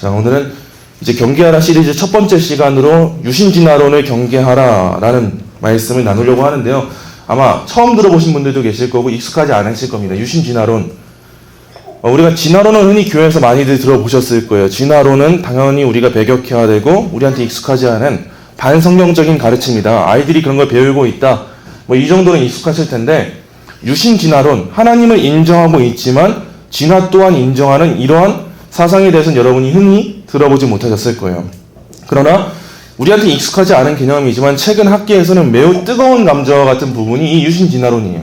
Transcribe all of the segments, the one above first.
자, 오늘은 이제 경계하라 시리즈 첫 번째 시간으로 유신진화론을 경계하라라는 말씀을 나누려고 하는데요. 아마 처음 들어보신 분들도 계실 거고 익숙하지 않으실 겁니다. 유신진화론. 우리가 진화론은 흔히 교회에서 많이들 들어보셨을 거예요. 진화론은 당연히 우리가 배격해야 되고 우리한테 익숙하지 않은 반성경적인 가르침이다. 아이들이 그런 걸 배우고 있다. 뭐 이 정도는 익숙하실 텐데 유신진화론, 하나님을 인정하고 있지만 진화 또한 인정하는 이러한 사상에 대해서는 여러분이 흔히 들어보지 못하셨을 거예요. 그러나 우리한테 익숙하지 않은 개념이지만 최근 학계에서는 매우 뜨거운 감자와 같은 부분이 이 유신진화론이에요.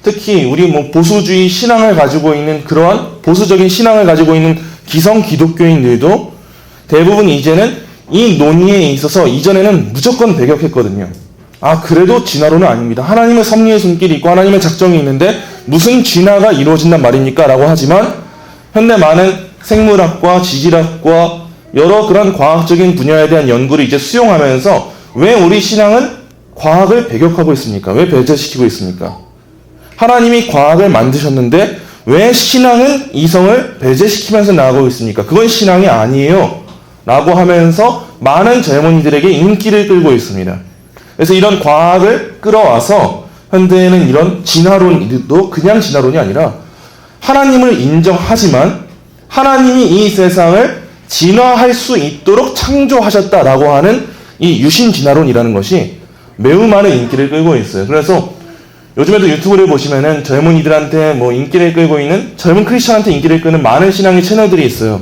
특히 우리 보수주의 신앙을 가지고 있는 그러한 보수적인 신앙을 가지고 있는 기성 기독교인들도 대부분 이제는 이 논의에 있어서 이전에는 무조건 배격했거든요. 아, 그래도 진화론은 아닙니다. 하나님의 섭리의 손길이 있고 하나님의 작정이 있는데 무슨 진화가 이루어진단 말입니까? 라고 하지만 현대 많은 생물학과 지질학과 여러 그런 과학적인 분야에 대한 연구를 이제 수용하면서 왜 우리 신앙은 과학을 배격하고 있습니까? 왜 배제시키고 있습니까? 하나님이 과학을 만드셨는데 왜 신앙은 이성을 배제시키면서 나아가고 있습니까? 그건 신앙이 아니에요. 라고 하면서 많은 젊은이들에게 인기를 끌고 있습니다. 그래서 이런 과학을 끌어와서 현대에는 이런 진화론도 그냥 진화론이 아니라 하나님을 인정하지만 하나님이 이 세상을 진화할 수 있도록 창조하셨다라고 하는 이 유신진화론이라는 것이 매우 많은 인기를 끌고 있어요. 그래서 요즘에도 유튜브를 보시면은 젊은이들한테 인기를 끌고 있는 젊은 크리스천한테 인기를 끄는 많은 신앙의 채널들이 있어요.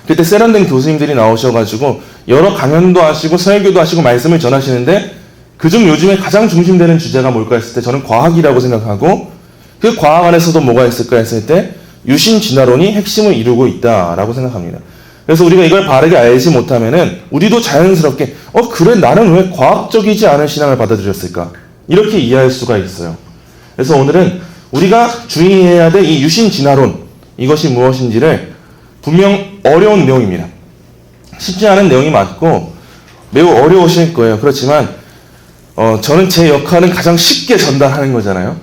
그때 세련된 교수님들이 나오셔가지고 여러 강연도 하시고 설교도 하시고 말씀을 전하시는데 그중 요즘에 가장 중심되는 주제가 뭘까 했을 때 저는 과학이라고 생각하고 그 과학 안에서도 뭐가 있을까 했을 때 유신진화론이 핵심을 이루고 있다라고 생각합니다. 그래서 우리가 이걸 바르게 알지 못하면은 우리도 자연스럽게 그래 나는 왜 과학적이지 않은 신앙을 받아들였을까 이렇게 이해할 수가 있어요. 그래서 오늘은 우리가 주의해야 될 이 유신진화론 이것이 무엇인지를 분명 어려운 내용입니다. 쉽지 않은 내용이 맞고 매우 어려우실 거예요. 그렇지만 저는 제 역할은 가장 쉽게 전달하는 거잖아요.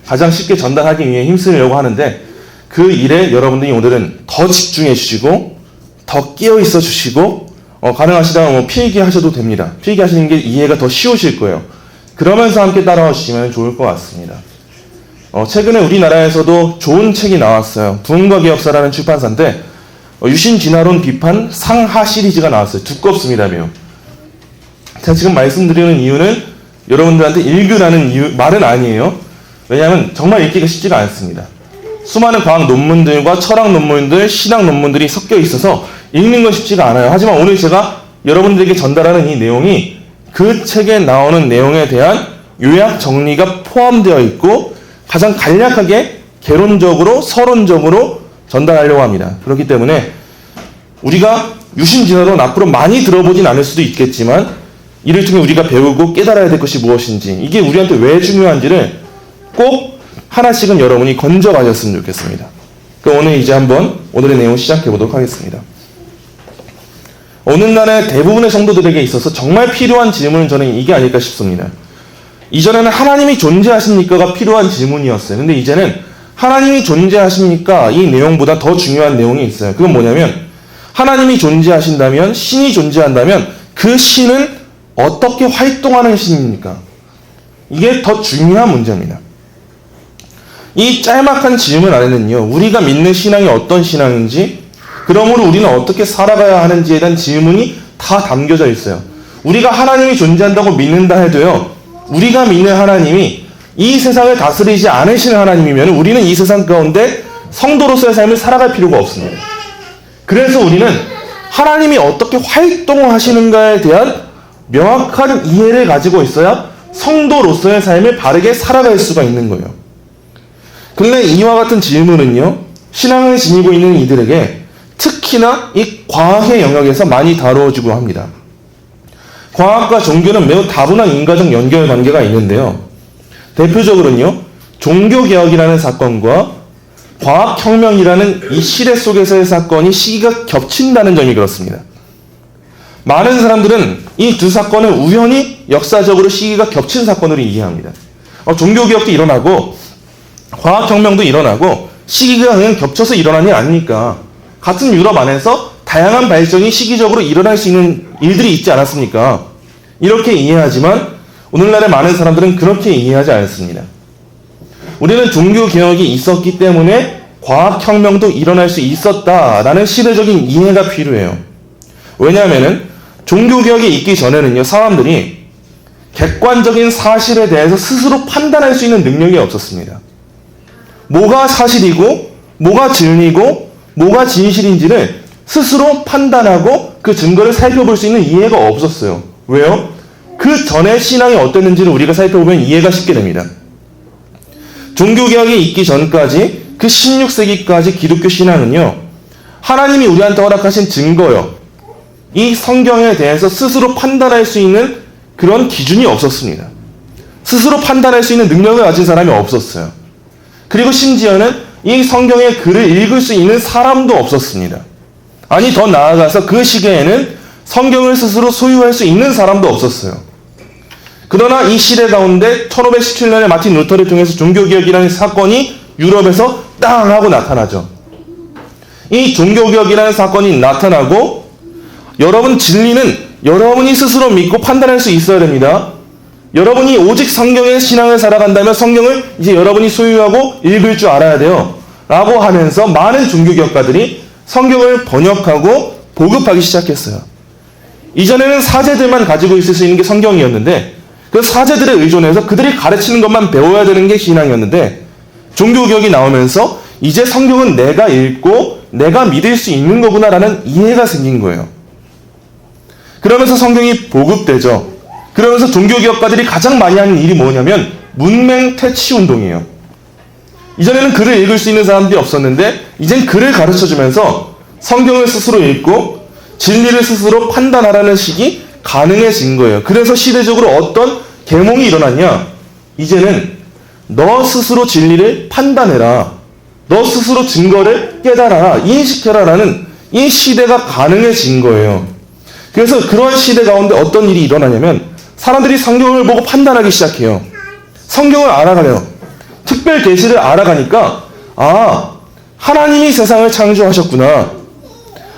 가장 쉽게 전달하기 위해 힘쓰려고 하는데 그 일에 여러분들이 오늘은 더 집중해 주시고 더 깨어 있어 주시고 가능하시다면 필기하셔도 됩니다. 필기하시는 게 이해가 더 쉬우실 거예요. 그러면서 함께 따라와 주시면 좋을 것 같습니다. 최근에 우리나라에서도 좋은 책이 나왔어요. 부흥과 개혁사라는 출판사인데 유신진화론 비판 상하 시리즈가 나왔어요. 두껍습니다. 매우. 제가 지금 말씀드리는 이유는 여러분들한테 읽으라는 말은 아니에요. 왜냐하면 정말 읽기가 쉽지가 않습니다. 수많은 과학 논문들과 철학 논문들, 신학 논문들이 섞여 있어서 읽는 건 쉽지가 않아요. 하지만 오늘 제가 여러분들에게 전달하는 이 내용이 그 책에 나오는 내용에 대한 요약 정리가 포함되어 있고 가장 간략하게 개론적으로 서론적으로 전달하려고 합니다. 그렇기 때문에 우리가 유신진화론 앞으로 많이 들어보진 않을 수도 있겠지만 이를 통해 우리가 배우고 깨달아야 될 것이 무엇인지 이게 우리한테 왜 중요한지를 꼭 하나씩은 여러분이 건져가셨으면 좋겠습니다. 그럼 오늘 이제 한번 오늘의 내용 시작해 보도록 하겠습니다. 오늘날의 대부분의 성도들에게 있어서 정말 필요한 질문은 저는 이게 아닐까 싶습니다. 이전에는 하나님이 존재하십니까가 필요한 질문이었어요. 근데 이제는 하나님이 존재하십니까? 이 내용보다 더 중요한 내용이 있어요. 그건 뭐냐면 하나님이 존재하신다면 신이 존재한다면 그 신은 어떻게 활동하는 신입니까? 이게 더 중요한 문제입니다. 이 짤막한 질문 안에는요. 우리가 믿는 신앙이 어떤 신앙인지 그러므로 우리는 어떻게 살아가야 하는지에 대한 질문이 다 담겨져 있어요. 우리가 하나님이 존재한다고 믿는다 해도요. 우리가 믿는 하나님이 이 세상을 다스리지 않으시는 하나님이면 우리는 이 세상 가운데 성도로서의 삶을 살아갈 필요가 없습니다. 그래서 우리는 하나님이 어떻게 활동하시는가에 대한 명확한 이해를 가지고 있어야 성도로서의 삶을 바르게 살아갈 수가 있는 거예요. 근데 이와 같은 질문은요. 신앙을 지니고 있는 이들에게 특히나 이 과학의 영역에서 많이 다루어지고 합니다. 과학과 종교는 매우 다분한 인과적 연결 관계가 있는데요. 대표적으로는요. 종교개혁이라는 사건과 과학혁명이라는 이 시대 속에서의 사건이 시기가 겹친다는 점이 그렇습니다. 많은 사람들은 이 두 사건을 우연히 역사적으로 시기가 겹친 사건으로 이해합니다. 종교개혁도 일어나고 과학혁명도 일어나고 시기가 그냥 겹쳐서 일어난 일 아닙니까? 같은 유럽 안에서 다양한 발전이 시기적으로 일어날 수 있는 일들이 있지 않았습니까? 이렇게 이해하지만 오늘날의 많은 사람들은 그렇게 이해하지 않습니다. 우리는 종교개혁이 있었기 때문에 과학혁명도 일어날 수 있었다라는 시대적인 이해가 필요해요. 왜냐하면 종교개혁이 있기 전에는요, 사람들이 객관적인 사실에 대해서 스스로 판단할 수 있는 능력이 없었습니다. 뭐가 사실이고 뭐가 진리고 뭐가 진실인지를 스스로 판단하고 그 증거를 살펴볼 수 있는 이해가 없었어요. 왜요? 그 전에 신앙이 어땠는지를 우리가 살펴보면 이해가 쉽게 됩니다. 종교개혁이 있기 전까지 그 16세기까지 기독교 신앙은요, 하나님이 우리한테 허락하신 증거요, 이 성경에 대해서 스스로 판단할 수 있는 그런 기준이 없었습니다. 스스로 판단할 수 있는 능력을 가진 사람이 없었어요. 그리고 심지어는 이 성경의 글을 읽을 수 있는 사람도 없었습니다. 아니, 더 나아가서 그 시기에는 성경을 스스로 소유할 수 있는 사람도 없었어요. 그러나 이 시대 가운데 1517년에 마틴 루터를 통해서 종교개혁이라는 사건이 유럽에서 땅 하고 나타나죠. 이 종교개혁이라는 사건이 나타나고 여러분, 진리는 여러분이 스스로 믿고 판단할 수 있어야 됩니다. 여러분이 오직 성경의 신앙을 살아간다면 성경을 이제 여러분이 소유하고 읽을 줄 알아야 돼요. 라고 하면서 많은 종교개혁가들이 성경을 번역하고 보급하기 시작했어요. 이전에는 사제들만 가지고 있을 수 있는 게 성경이었는데 그 사제들에 의존해서 그들이 가르치는 것만 배워야 되는 게 신앙이었는데 종교개혁이 나오면서 이제 성경은 내가 읽고 내가 믿을 수 있는 거구나라는 이해가 생긴 거예요. 그러면서 성경이 보급되죠. 그러면서 종교개혁가들이 가장 많이 하는 일이 뭐냐면 문맹 퇴치 운동이에요. 이전에는 글을 읽을 수 있는 사람들이 없었는데 이젠 글을 가르쳐주면서 성경을 스스로 읽고 진리를 스스로 판단하라는 식이 가능해진 거예요. 그래서 시대적으로 어떤 계몽이 일어났냐? 이제는 너 스스로 진리를 판단해라. 너 스스로 증거를 깨달아라. 인식해라라는 이 시대가 가능해진 거예요. 그래서 그런 시대 가운데 어떤 일이 일어나냐면 사람들이 성경을 보고 판단하기 시작해요. 성경을 알아가요. 특별 계시를 알아가니까 하나님이 세상을 창조하셨구나.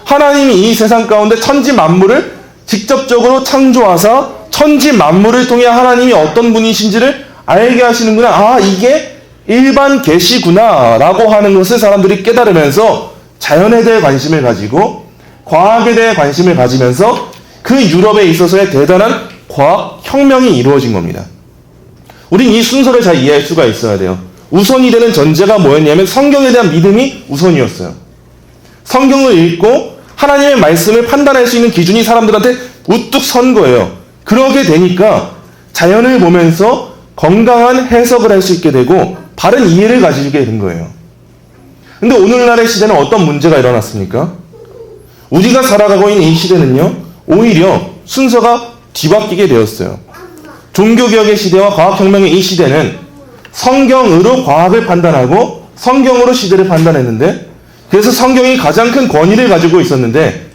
하나님이 이 세상 가운데 천지 만물을 직접적으로 창조하사 천지 만물을 통해 하나님이 어떤 분이신지를 알게 하시는구나. 이게 일반 계시구나 라고 하는 것을 사람들이 깨달으면서 자연에 대해 관심을 가지고 과학에 대해 관심을 가지면서 그 유럽에 있어서의 대단한 과학 혁명이 이루어진 겁니다. 우린 이 순서를 잘 이해할 수가 있어야 돼요. 우선이 되는 전제가 뭐였냐면 성경에 대한 믿음이 우선이었어요. 성경을 읽고 하나님의 말씀을 판단할 수 있는 기준이 사람들한테 우뚝 선 거예요. 그러게 되니까 자연을 보면서 건강한 해석을 할 수 있게 되고 바른 이해를 가지게 된 거예요. 근데 오늘날의 시대는 어떤 문제가 일어났습니까? 우리가 살아가고 있는 이 시대는요, 오히려 순서가 뒤바뀌게 되었어요. 종교개혁의 시대와 과학혁명의 이 시대는 성경으로 과학을 판단하고 성경으로 시대를 판단했는데, 그래서 성경이 가장 큰 권위를 가지고 있었는데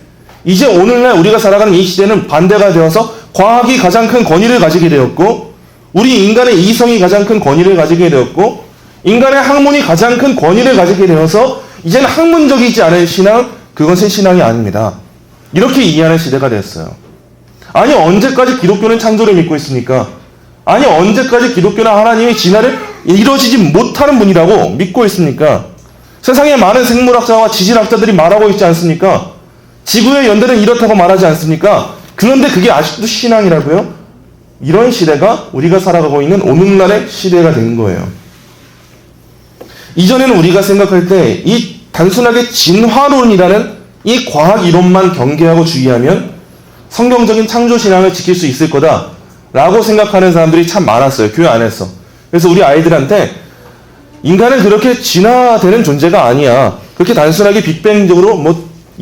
이제 오늘날 우리가 살아가는 이 시대는 반대가 되어서 과학이 가장 큰 권위를 가지게 되었고 우리 인간의 이성이 가장 큰 권위를 가지게 되었고 인간의 학문이 가장 큰 권위를 가지게 되어서 이제는 학문적이지 않은 신앙, 그것은 신앙이 아닙니다. 이렇게 이해하는 시대가 됐어요. 아니, 언제까지 기독교는 창조를 믿고 있습니까? 아니, 언제까지 기독교는 하나님이 진화를 이루어지지 못하는 분이라고 믿고 있습니까? 세상에 많은 생물학자와 지질학자들이 말하고 있지 않습니까? 지구의 연대는 이렇다고 말하지 않습니까? 그런데 그게 아직도 신앙이라고요? 이런 시대가 우리가 살아가고 있는 오늘날의 시대가 된 거예요. 이전에는 우리가 생각할 때 이 단순하게 진화론이라는 이 과학 이론만 경계하고 주의하면 성경적인 창조신앙을 지킬 수 있을 거다라고 생각하는 사람들이 참 많았어요. 교회 안에서. 그래서 우리 아이들한테 인간은 그렇게 진화되는 존재가 아니야. 그렇게 단순하게 빅뱅적으로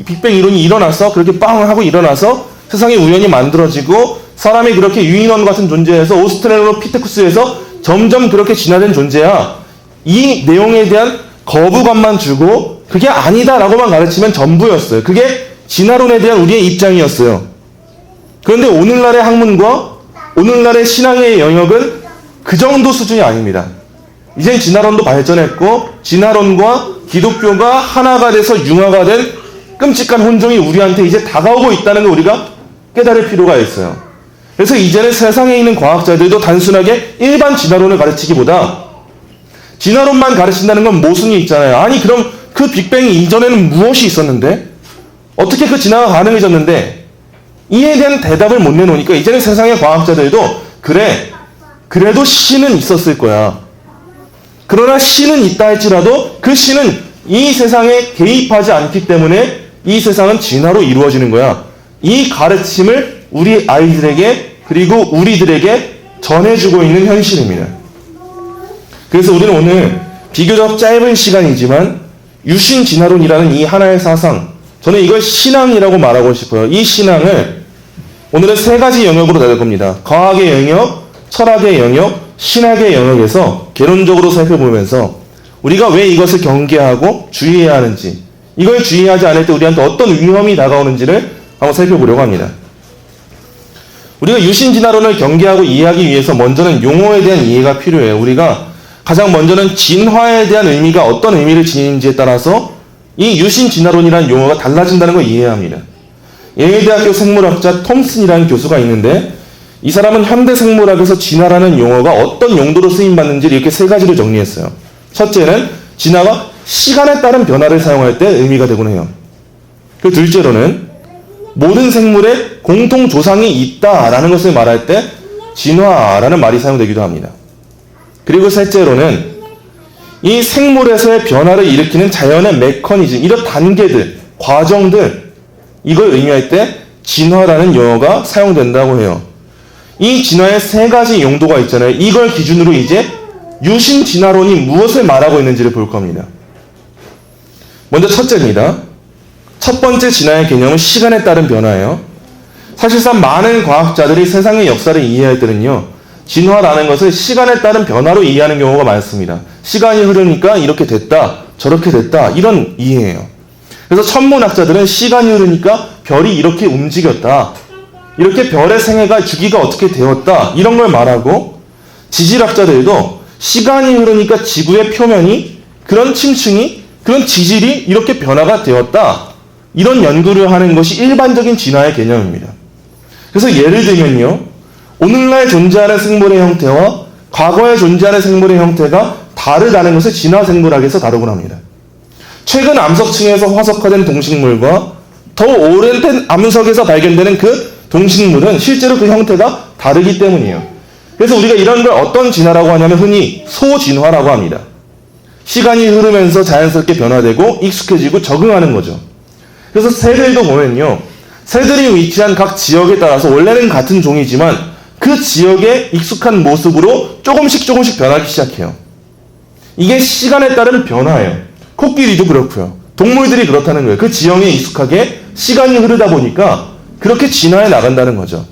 빅뱅 이론이 일어나서 그렇게 빵 하고 일어나서 세상이 우연히 만들어지고 사람이 그렇게 유인원 같은 존재에서 오스트랄로피테쿠스에서 점점 그렇게 진화된 존재야. 이 내용에 대한 거부감만 주고 그게 아니다라고만 가르치면 전부였어요. 그게 진화론에 대한 우리의 입장이었어요. 그런데 오늘날의 학문과 오늘날의 신앙의 영역은 그 정도 수준이 아닙니다. 이젠 진화론도 발전했고 진화론과 기독교가 하나가 돼서 융화가 된 끔찍한 혼종이 우리한테 이제 다가오고 있다는 걸 우리가 깨달을 필요가 있어요. 그래서 이제는 세상에 있는 과학자들도 단순하게 일반 진화론을 가르치기보다 진화론만 가르친다는 건 모순이 있잖아요. 아니 그럼 그 빅뱅 이전에는 무엇이 있었는데? 어떻게 그 진화가 가능해졌는데? 이에 대한 대답을 못 내놓으니까 이제는 세상의 과학자들도 그래도 신은 있었을 거야. 그러나 신은 있다 할지라도 그 신은 이 세상에 개입하지 않기 때문에 이 세상은 진화로 이루어지는 거야. 이 가르침을 우리 아이들에게 그리고 우리들에게 전해주고 있는 현실입니다. 그래서 우리는 오늘 비교적 짧은 시간이지만 유신진화론이라는 이 하나의 사상, 저는 이걸 신앙이라고 말하고 싶어요. 이 신앙을 오늘은 세 가지 영역으로 나눌 겁니다. 과학의 영역, 철학의 영역, 신학의 영역에서 개론적으로 살펴보면서 우리가 왜 이것을 경계하고 주의해야 하는지, 이걸 주의하지 않을 때 우리한테 어떤 위험이 다가오는지를 한번 살펴보려고 합니다. 우리가 유신진화론을 경계하고 이해하기 위해서 먼저는 용어에 대한 이해가 필요해요. 우리가 가장 먼저는 진화에 대한 의미가 어떤 의미를 지니는지에 따라서 이 유신진화론이라는 용어가 달라진다는 걸 이해해야 합니다. 예일대학교 생물학자 톰슨이라는 교수가 있는데 이 사람은 현대생물학에서 진화라는 용어가 어떤 용도로 쓰임받는지를 이렇게 세 가지로 정리했어요. 첫째는 진화가 시간에 따른 변화를 사용할 때 의미가 되곤 해요. 그 둘째로는 모든 생물에 공통 조상이 있다라는 것을 말할 때 진화라는 말이 사용되기도 합니다. 그리고 셋째로는 이 생물에서의 변화를 일으키는 자연의 메커니즘, 이런 단계들, 과정들, 이걸 의미할 때 진화라는 용어가 사용된다고 해요. 이 진화의 세 가지 용도가 있잖아요. 이걸 기준으로 이제 유신진화론이 무엇을 말하고 있는지를 볼 겁니다. 먼저 첫째입니다. 첫 번째 진화의 개념은 시간에 따른 변화예요. 사실상 많은 과학자들이 세상의 역사를 이해할 때는요, 진화라는 것을 시간에 따른 변화로 이해하는 경우가 많습니다. 시간이 흐르니까 이렇게 됐다, 저렇게 됐다, 이런 이해예요. 그래서 천문학자들은 시간이 흐르니까 별이 이렇게 움직였다, 이렇게 별의 생애가 주기가 어떻게 되었다, 이런 걸 말하고, 지질학자들도 시간이 흐르니까 지구의 표면이, 그런 층층이, 그런 지질이 이렇게 변화가 되었다, 이런 연구를 하는 것이 일반적인 진화의 개념입니다. 그래서 예를 들면요, 오늘날 존재하는 생물의 형태와 과거에 존재하는 생물의 형태가 다르다는 것을 진화생물학에서 다루곤 합니다. 최근 암석층에서 화석화된 동식물과 더 오랜 암석에서 발견되는 그 동식물은 실제로 그 형태가 다르기 때문이에요. 그래서 우리가 이런 걸 어떤 진화라고 하냐면 흔히 소진화라고 합니다. 시간이 흐르면서 자연스럽게 변화되고 익숙해지고 적응하는 거죠. 그래서 새들도 보면요, 새들이 위치한 각 지역에 따라서 원래는 같은 종이지만 그 지역의 익숙한 모습으로 조금씩 변하기 시작해요. 이게 시간에 따른 변화예요. 코끼리도 그렇고요. 동물들이 그렇다는 거예요. 그 지형에 익숙하게 시간이 흐르다 보니까 그렇게 진화해 나간다는 거죠.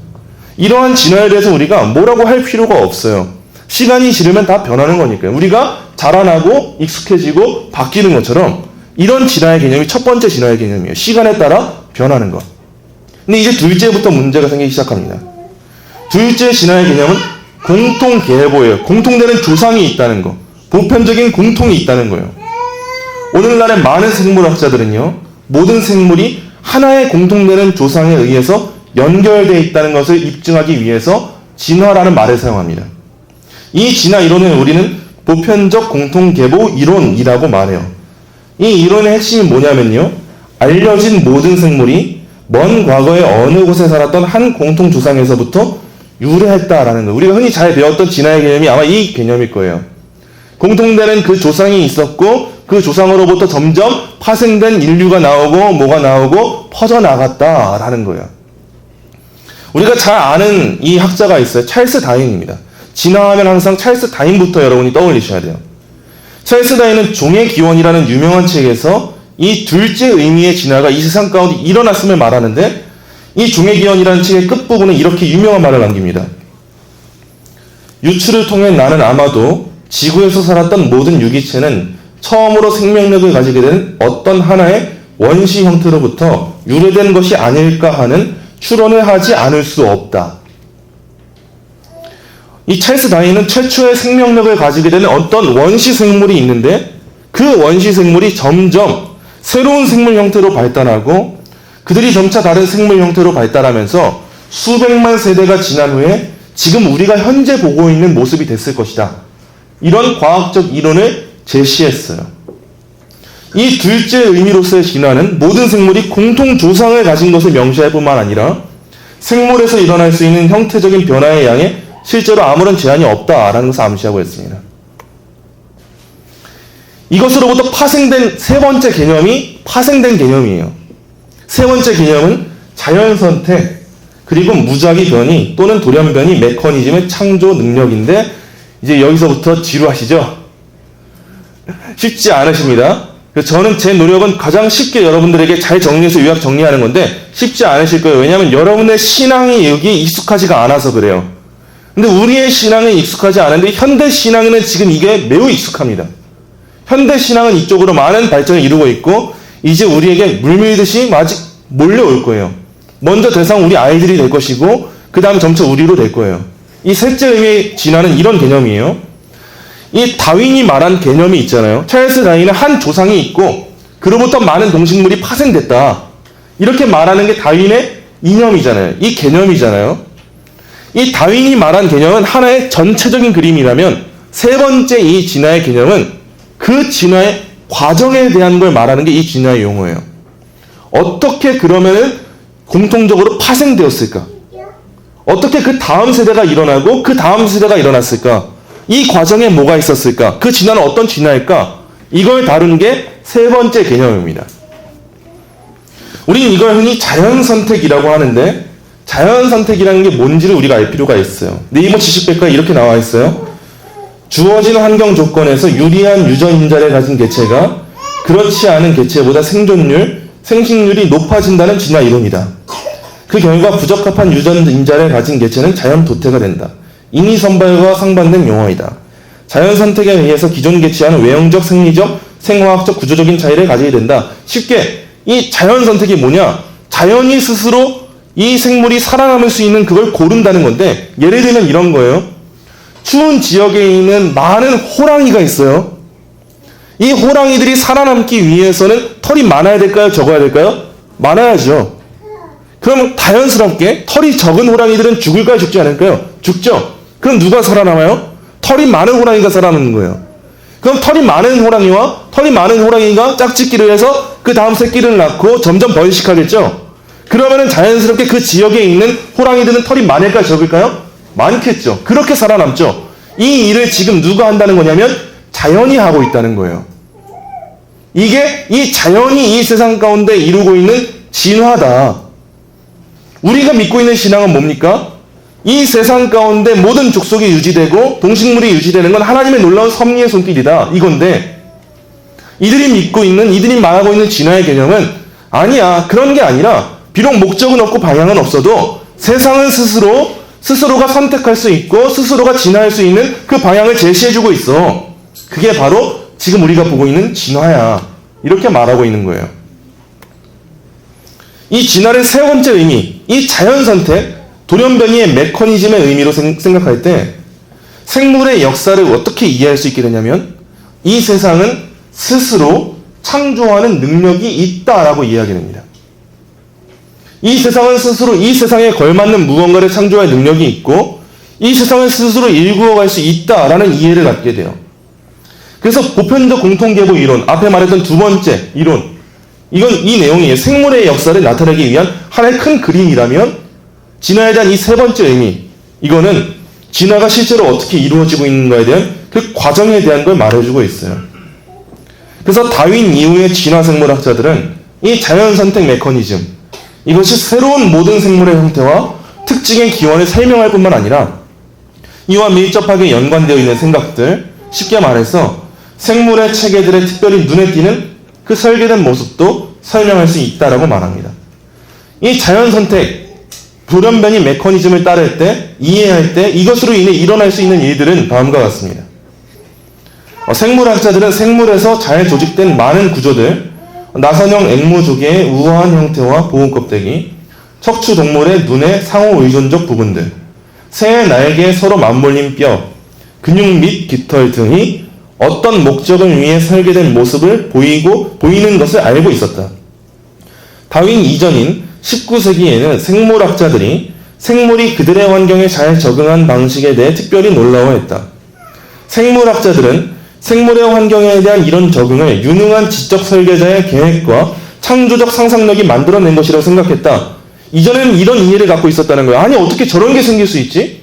이러한 진화에 대해서 우리가 뭐라고 할 필요가 없어요. 시간이 지르면 다 변하는 거니까요. 우리가 자라나고 익숙해지고 바뀌는 것처럼 이런 진화의 개념이 첫 번째 진화의 개념이에요. 시간에 따라 변하는 것. 근데 이제 둘째부터 문제가 생기기 시작합니다. 둘째 진화의 개념은 공통계보예요. 공통되는 조상이 있다는 거. 보편적인 공통이 있다는 거예요. 오늘날의 많은 생물학자들은요, 모든 생물이 하나의 공통되는 조상에 의해서 연결되어 있다는 것을 입증하기 위해서 진화라는 말을 사용합니다. 이 진화 이론은 우리는 보편적 공통계보 이론이라고 말해요. 이 이론의 핵심이 뭐냐면요, 알려진 모든 생물이 먼 과거의 어느 곳에 살았던 한 공통 조상에서부터 유래했다라는 거예요. 우리가 흔히 잘 배웠던 진화의 개념이 아마 이 개념일 거예요. 공통되는 그 조상이 있었고 그 조상으로부터 점점 파생된 인류가 나오고 뭐가 나오고 퍼져나갔다라는 거예요. 우리가 잘 아는 이 학자가 있어요. 찰스 다윈입니다. 진화하면 항상 찰스 다윈부터 여러분이 떠올리셔야 돼요. 찰스 다윈은 종의 기원이라는 유명한 책에서 이 둘째 의미의 진화가 이 세상 가운데 일어났음을 말하는데, 이 종의 기원이라는 책의 끝부분에 이렇게 유명한 말을 남깁니다. 유추를 통해 나는 아마도 지구에서 살았던 모든 유기체는 처음으로 생명력을 가지게 된 어떤 하나의 원시 형태로부터 유래된 것이 아닐까 하는 추론을 하지 않을 수 없다. 이 찰스 다윈은 최초의 생명력을 가지게 되는 어떤 원시 생물이 있는데 그 원시 생물이 점점 새로운 생물 형태로 발달하고 그들이 점차 다른 생물 형태로 발달하면서 수백만 세대가 지난 후에 지금 우리가 현재 보고 있는 모습이 됐을 것이다. 이런 과학적 이론을 제시했어요. 이 둘째 의미로서의 진화는 모든 생물이 공통 조상을 가진 것을 명시할 뿐만 아니라 생물에서 일어날 수 있는 형태적인 변화의 양에 실제로 아무런 제한이 없다라는 것을 암시하고 있습니다. 이것으로부터 파생된 세 번째 개념이 파생된 개념이에요. 세 번째 개념은 자연선택, 그리고 무작위 변이 또는 돌연변이 메커니즘의 창조 능력인데, 이제 여기서부터 지루하시죠? 쉽지 않으십니다. 그래서 저는 제 노력은 가장 쉽게 여러분들에게 잘 정리해서 요약 정리하는 건데 쉽지 않으실 거예요. 왜냐하면 여러분의 신앙이 여기에 익숙하지가 않아서 그래요. 근데 우리의 신앙에 익숙하지 않은데 현대 신앙에는 지금 이게 매우 익숙합니다. 현대 신앙은 이쪽으로 많은 발전을 이루고 있고 이제 우리에게 물밀듯이 아직 몰려올 거예요. 먼저 대상 우리 아이들이 될 것이고 그 다음 점차 우리로 될 거예요. 이 셋째 의미의 진화는 이런 개념이에요. 이 다윈이 말한 개념이 있잖아요. 찰스 다윈은 한 조상이 있고 그로부터 많은 동식물이 파생됐다. 이렇게 말하는 게 다윈의 이념이잖아요. 이 개념이잖아요. 이 다윈이 말한 개념은 하나의 전체적인 그림이라면 세 번째 이 진화의 개념은 그 진화의 과정에 대한 걸 말하는 게 이 진화의 용어예요. 어떻게 그러면은 공통적으로 파생되었을까? 어떻게 그 다음 세대가 일어나고 그 다음 세대가 일어났을까? 이 과정에 뭐가 있었을까? 그 진화는 어떤 진화일까? 이걸 다루는 게 세 번째 개념입니다. 우리는 이걸 흔히 자연선택이라고 하는데 자연선택이라는 게 뭔지를 우리가 알 필요가 있어요. 네이버 지식백과에 이렇게 나와 있어요. 주어진 환경 조건에서 유리한 유전인자를 가진 개체가 그렇지 않은 개체보다 생식률이 높아진다는 진화 이론이다. 그 결과 부적합한 유전인자를 가진 개체는 자연 도태가 된다. 인위 선발과 상반된 용어이다. 자연 선택에 의해서 기존 개체와는 외형적, 생리적, 생화학적, 구조적인 차이를 가지게 된다. 쉽게 이 자연 선택이 뭐냐? 자연이 스스로 이 생물이 살아남을 수 있는 그걸 고른다는 건데 예를 들면 이런 거예요. 추운 지역에 있는 많은 호랑이가 있어요. 이 호랑이들이 살아남기 위해서는 털이 많아야 될까요? 적어야 될까요? 많아야죠. 그럼 자연스럽게 털이 적은 호랑이들은 죽을까요? 죽지 않을까요? 죽죠. 그럼 누가 살아남아요? 털이 많은 호랑이가 살아남는 거예요. 그럼 털이 많은 호랑이와 털이 많은 호랑이가 짝짓기를 해서 그 다음 새끼를 낳고 점점 번식하겠죠. 그러면은 자연스럽게 그 지역에 있는 호랑이들은 털이 많을까요? 적을까요? 많겠죠. 그렇게 살아남죠. 이 일을 지금 누가 한다는 거냐면 자연이 하고 있다는 거예요. 이게 이 자연이 이 세상 가운데 이루고 있는 진화다. 우리가 믿고 있는 신앙은 뭡니까? 이 세상 가운데 모든 족속이 유지되고 동식물이 유지되는 건 하나님의 놀라운 섭리의 손길이다. 이건데 이들이 말하고 있는 진화의 개념은 아니야. 그런 게 아니라 비록 목적은 없고 방향은 없어도 세상은 스스로가 선택할 수 있고 스스로가 진화할 수 있는 그 방향을 제시해주고 있어. 그게 바로 지금 우리가 보고 있는 진화야. 이렇게 말하고 있는 거예요. 이 진화의 세 번째 의미, 이 자연선택, 돌연변이의 메커니즘의 의미로 생각할 때 생물의 역사를 어떻게 이해할 수 있게 되냐면 이 세상은 스스로 창조하는 능력이 있다라고 이해하게 됩니다. 이 세상은 스스로 이 세상에 걸맞는 무언가를 창조할 능력이 있고 이 세상을 스스로 일구어갈 수 있다라는 이해를 갖게 돼요. 그래서 보편적 공통계보 이론, 앞에 말했던 두 번째 이론, 이건 이 내용이에요. 생물의 역사를 나타내기 위한 하나의 큰 그림이라면 진화에 대한 이 세 번째 의미, 이거는 진화가 실제로 어떻게 이루어지고 있는가에 대한 그 과정에 대한 걸 말해주고 있어요. 그래서 다윈 이후의 진화 생물학자들은 이 자연선택 메커니즘, 이것이 새로운 모든 생물의 형태와 특징의 기원을 설명할 뿐만 아니라 이와 밀접하게 연관되어 있는 생각들, 쉽게 말해서 생물의 체계들의 특별히 눈에 띄는 그 설계된 모습도 설명할 수 있다라고 말합니다. 이 자연선택, 돌연변이 메커니즘을 따를 때, 이해할 때 이것으로 인해 일어날 수 있는 일들은 다음과 같습니다. 생물학자들은 생물에서 잘 조직된 많은 구조들, 나선형 앵무조개의 우아한 형태와 보호 껍데기, 척추 동물의 눈의 상호 의존적 부분들, 새의 날개에 서로 맞물린 뼈, 근육 및 깃털 등이 어떤 목적을 위해 설계된 모습을 보이는 것을 알고 있었다. 다윈 이전인 19세기에는 생물학자들이 생물이 그들의 환경에 잘 적응한 방식에 대해 특별히 놀라워했다. 생물학자들은 생물의 환경에 대한 이런 적응을 유능한 지적 설계자의 계획과 창조적 상상력이 만들어낸 것이라고 생각했다. 이전에는 이런 이해를 갖고 있었다는 거야. 아니, 어떻게 저런 게 생길 수 있지?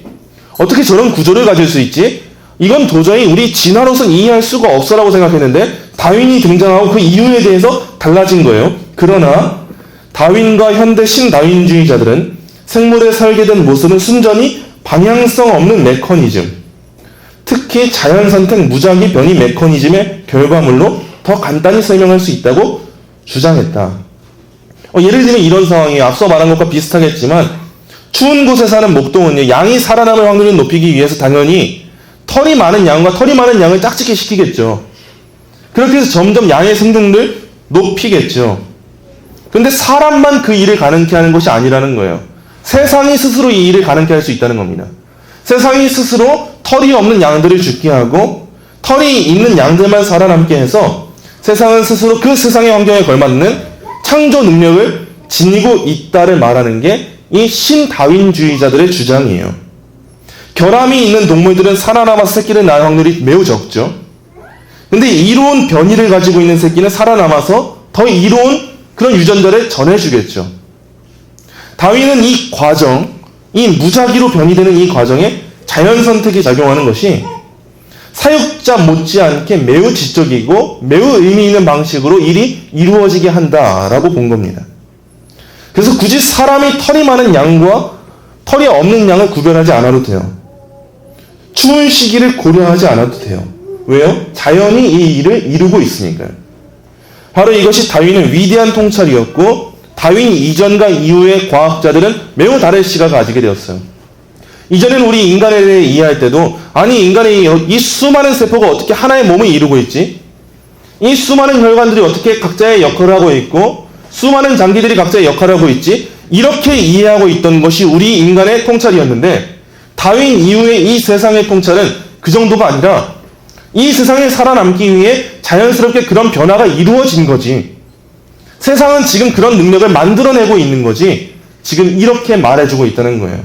어떻게 저런 구조를 가질 수 있지? 이건 도저히 우리 진화로서는 이해할 수가 없어라고 생각했는데 다윈이 등장하고 그 이유에 대해서 달라진 거예요. 그러나 다윈과 현대 신다윈주의자들은 생물의 설계된 모습은 순전히 방향성 없는 메커니즘, 특히 자연선택 무작위 변이 메커니즘의 결과물로 더 간단히 설명할 수 있다고 주장했다. 예를 들면 이런 상황이에요. 앞서 말한 것과 비슷하겠지만 추운 곳에 사는 목동은요, 양이 살아남을 확률을 높이기 위해서 당연히 털이 많은 양과 털이 많은 양을 짝짓기 시키겠죠. 그렇게 해서 점점 양의 생존을 높이겠죠. 근데 사람만 그 일을 가능케 하는 것이 아니라는 거예요. 세상이 스스로 이 일을 가능케 할 수 있다는 겁니다. 세상이 스스로 털이 없는 양들을 죽게 하고 털이 있는 양들만 살아남게 해서 세상은 스스로 그 세상의 환경에 걸맞는 창조 능력을 지니고 있다를 말하는 게 이 신다윈주의자들의 주장이에요. 결함이 있는 동물들은 살아남아서 새끼를 낳을 확률이 매우 적죠. 근데 이로운 변이를 가지고 있는 새끼는 살아남아서 더 이로운 그런 유전자를 전해주겠죠. 다윈은 이 과정, 이 무작위로 변이되는 이 과정에 자연선택이 작용하는 것이 사육자 못지않게 매우 지적이고 매우 의미 있는 방식으로 일이 이루어지게 한다라고 본 겁니다. 그래서 굳이 사람이 털이 많은 양과 털이 없는 양을 구별하지 않아도 돼요. 추운 시기를 고려하지 않아도 돼요. 왜요? 자연이 이 일을 이루고 있으니까요. 바로 이것이 다윈의 위대한 통찰이었고 다윈 이전과 이후의 과학자들은 매우 다른 시각을 가지게 되었어요. 이전에는 우리 인간에 대해 이해할 때도 아니 인간의 이 수많은 세포가 어떻게 하나의 몸을 이루고 있지? 이 수많은 혈관들이 어떻게 각자의 역할을 하고 있고 수많은 장기들이 각자의 역할을 하고 있지? 이렇게 이해하고 있던 것이 우리 인간의 통찰이었는데 다윈 이후의 이 세상의 통찰은 그 정도가 아니라 이 세상에 살아남기 위해 자연스럽게 그런 변화가 이루어진 거지. 세상은 지금 그런 능력을 만들어내고 있는 거지. 지금 이렇게 말해주고 있다는 거예요.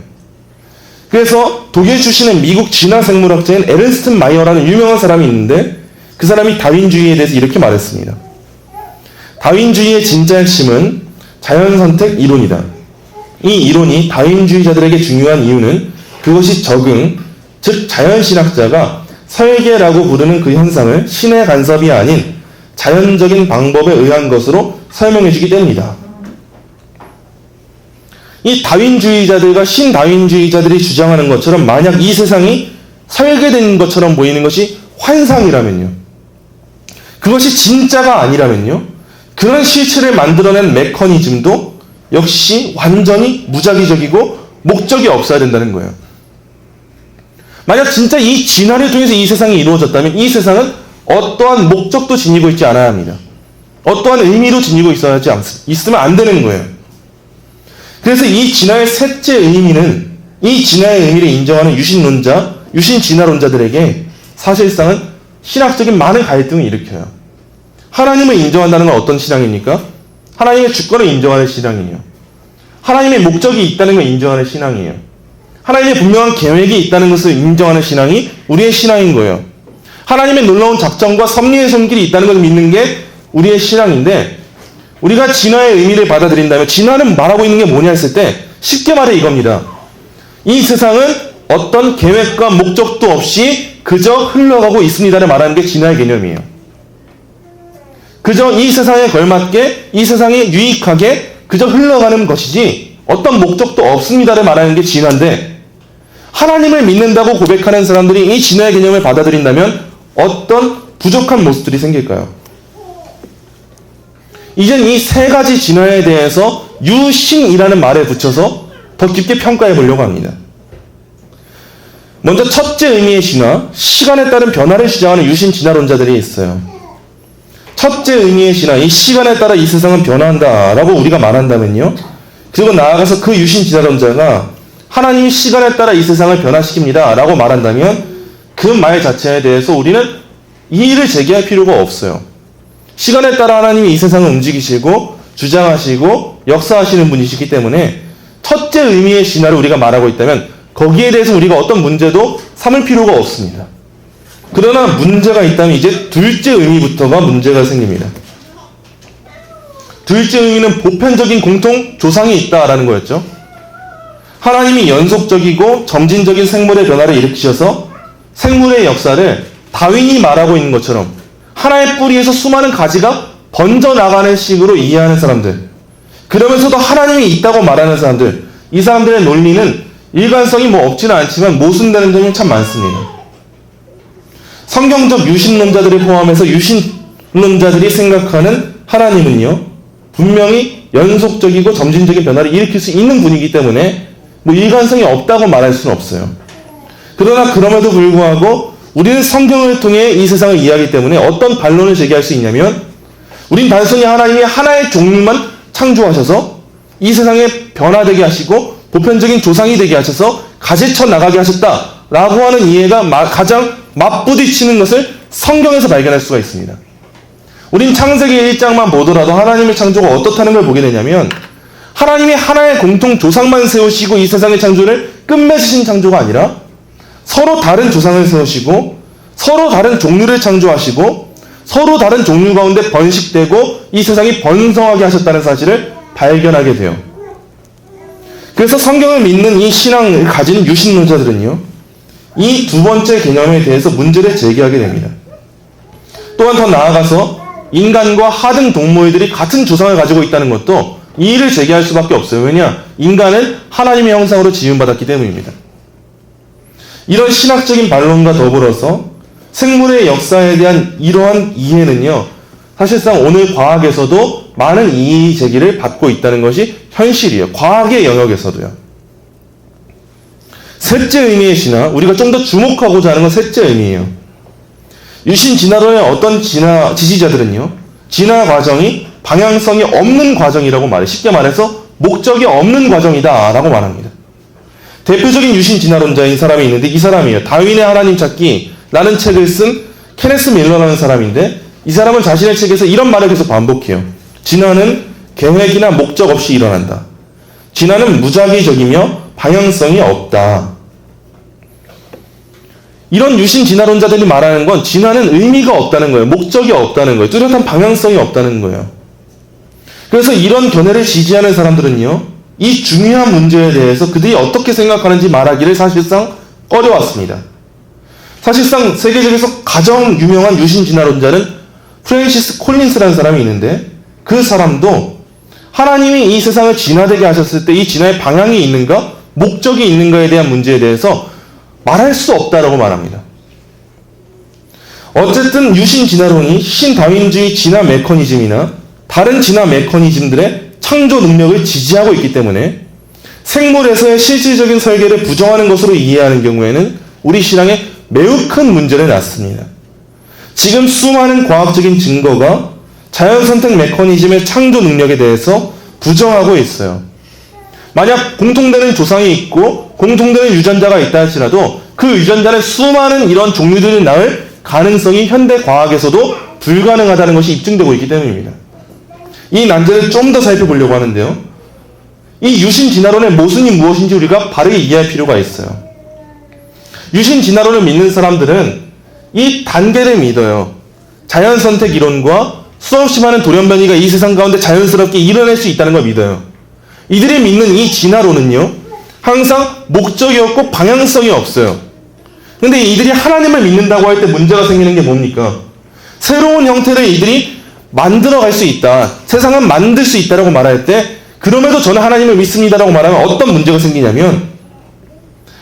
그래서 독일 출신의 미국 진화생물학자인 에른스트 마이어라는 유명한 사람이 있는데 그 사람이 다윈주의에 대해서 이렇게 말했습니다. 다윈주의의 진짜 핵심은 자연선택 이론이다. 이 이론이 다윈주의자들에게 중요한 이유는 그것이 적응, 즉 자연신학자가 설계라고 부르는 그 현상을 신의 간섭이 아닌 자연적인 방법에 의한 것으로 설명해주기 때문이다. 이 다윈주의자들과 신다윈주의자들이 주장하는 것처럼 만약 이 세상이 설계된 것처럼 보이는 것이 환상이라면요. 그것이 진짜가 아니라면요. 그런 실체를 만들어낸 메커니즘도 역시 완전히 무작위적이고 목적이 없어야 된다는 거예요. 만약 진짜 이 진화를 통해서 이 세상이 이루어졌다면 이 세상은 어떠한 목적도 지니고 있지 않아야 합니다. 어떠한 의미로 지니고 있으면 안 되는 거예요. 그래서 이 진화의 셋째 의미는 이 진화의 의미를 인정하는 유신론자, 유신진화론자들에게 사실상은 신학적인 많은 갈등을 일으켜요. 하나님을 인정한다는 건 어떤 신앙입니까? 하나님의 주권을 인정하는 신앙이에요. 하나님의 목적이 있다는 걸 인정하는 신앙이에요. 하나님의 분명한 계획이 있다는 것을 인정하는 신앙이 우리의 신앙인 거예요. 하나님의 놀라운 작정과 섭리의 손길이 있다는 것을 믿는 게 우리의 신앙인데 우리가 진화의 의미를 받아들인다면 진화는 말하고 있는 게 뭐냐 했을 때 쉽게 말해 이겁니다. 이 세상은 어떤 계획과 목적도 없이 그저 흘러가고 있습니다를 말하는 게 진화의 개념이에요. 그저 이 세상에 걸맞게 이 세상에 유익하게 그저 흘러가는 것이지 어떤 목적도 없습니다를 말하는 게 진화인데 하나님을 믿는다고 고백하는 사람들이 이 진화의 개념을 받아들인다면 어떤 부족한 모습들이 생길까요? 이젠 이 세 가지 진화에 대해서 유신이라는 말에 붙여서 더 깊게 평가해 보려고 합니다. 먼저 첫째 의미의 진화, 시간에 따른 변화를 주장하는 유신 진화론자들이 있어요. 첫째 의미의 진화, 이 시간에 따라 이 세상은 변화한다라고 우리가 말한다면요. 그리고 나아가서 그 유신 진화론자가 하나님이 시간에 따라 이 세상을 변화시킵니다 라고 말한다면 그 말 자체에 대해서 우리는 이의를 제기할 필요가 없어요. 시간에 따라 하나님이 이 세상을 움직이시고 주장하시고 역사하시는 분이시기 때문에 첫째 의미의 진화를 우리가 말하고 있다면 거기에 대해서 우리가 어떤 문제도 삼을 필요가 없습니다. 그러나 문제가 있다면 이제 둘째 의미부터가 문제가 생깁니다. 둘째 의미는 보편적인 공통 조상이 있다라는 거였죠. 하나님이 연속적이고 점진적인 생물의 변화를 일으키셔서 생물의 역사를 다윈이 말하고 있는 것처럼 하나의 뿌리에서 수많은 가지가 번져나가는 식으로 이해하는 사람들, 그러면서도 하나님이 있다고 말하는 사람들, 이 사람들의 논리는 일관성이 없지는 않지만 모순되는 점이 참 많습니다. 성경적 유신론자들을 포함해서 유신론자들이 생각하는 하나님은요, 분명히 연속적이고 점진적인 변화를 일으킬 수 있는 분이기 때문에 일관성이 없다고 말할 수는 없어요. 그러나 그럼에도 불구하고 우리는 성경을 통해 이 세상을 이해하기 때문에 어떤 반론을 제기할 수 있냐면, 우린 단순히 하나님이 하나의 종류만 창조하셔서 이 세상에 변화되게 하시고 보편적인 조상이 되게 하셔서 가지쳐 나가게 하셨다라고 하는 이해가 가장 맞부딪히는 것을 성경에서 발견할 수가 있습니다. 우린 창세기 1장만 보더라도 하나님의 창조가 어떻다는 걸 보게 되냐면, 하나님이 하나의 공통 조상만 세우시고 이 세상의 창조를 끝맺으신 창조가 아니라 서로 다른 조상을 세우시고 서로 다른 종류를 창조하시고 서로 다른 종류 가운데 번식되고 이 세상이 번성하게 하셨다는 사실을 발견하게 돼요. 그래서 성경을 믿는 이 신앙을 가진 유신론자들은요, 이 두 번째 개념에 대해서 문제를 제기하게 됩니다. 또한 더 나아가서 인간과 하등 동물들이 같은 조상을 가지고 있다는 것도 이의를 제기할 수밖에 없어요. 왜냐? 인간은 하나님의 형상으로 지음받았기 때문입니다. 이런 신학적인 반론과 더불어서 생물의 역사에 대한 이러한 이해는요, 사실상 오늘 과학에서도 많은 이의 제기를 받고 있다는 것이 현실이에요. 과학의 영역에서도요. 셋째 의미의 진화, 우리가 좀 더 주목하고자 하는 건 셋째 의미예요. 유신 진화론의 어떤 지지자들은요, 진화 과정이 방향성이 없는 과정이라고 말해요. 쉽게 말해서 목적이 없는 과정이다 라고 말합니다. 대표적인 유신 진화론자인 사람이 있는데 이 사람이에요. 다윈의 하나님 찾기라는 책을 쓴 케네스 밀러라는 사람인데, 이 사람은 자신의 책에서 이런 말을 계속 반복해요. 진화는 계획이나 목적 없이 일어난다. 진화는 무작위적이며 방향성이 없다. 이런 유신 진화론자들이 말하는 건 진화는 의미가 없다는 거예요. 목적이 없다는 거예요. 뚜렷한 방향성이 없다는 거예요. 그래서 이런 견해를 지지하는 사람들은요, 이 중요한 문제에 대해서 그들이 어떻게 생각하는지 말하기를 사실상 꺼려왔습니다. 사실상 세계적에서 가장 유명한 유신 진화론자는 프랜시스 콜린스라는 사람이 있는데, 그 사람도 하나님이 이 세상을 진화되게 하셨을 때 이 진화의 방향이 있는가, 목적이 있는가에 대한 문제에 대해서 말할 수 없다라고 말합니다. 어쨌든 유신 진화론이 신다윈주의 진화 메커니즘이나 다른 진화 메커니즘들의 창조 능력을 지지하고 있기 때문에 생물에서의 실질적인 설계를 부정하는 것으로 이해하는 경우에는 우리 신앙에 매우 큰 문제를 낳습니다. 지금 수많은 과학적인 증거가 자연선택 메커니즘의 창조 능력에 대해서 부정하고 있어요. 만약 공통되는 조상이 있고 공통되는 유전자가 있다 할지라도 그 유전자는 수많은 이런 종류들을 낳을 가능성이 현대 과학에서도 불가능하다는 것이 입증되고 있기 때문입니다. 이 난제를 좀 더 살펴보려고 하는데요, 이 유신 진화론의 모순이 무엇인지 우리가 바르게 이해할 필요가 있어요. 유신 진화론을 믿는 사람들은 이 단계를 믿어요. 자연선택 이론과 수없이 많은 돌연변이가 이 세상 가운데 자연스럽게 일어날 수 있다는 걸 믿어요. 이들이 믿는 이 진화론은요, 항상 목적이 없고 방향성이 없어요. 근데 이들이 하나님을 믿는다고 할 때 문제가 생기는 게 뭡니까? 새로운 형태를 이들이 만들어갈 수 있다, 세상은 만들 수 있다라고 말할 때, 그럼에도 저는 하나님을 믿습니다라고 말하면 어떤 문제가 생기냐면,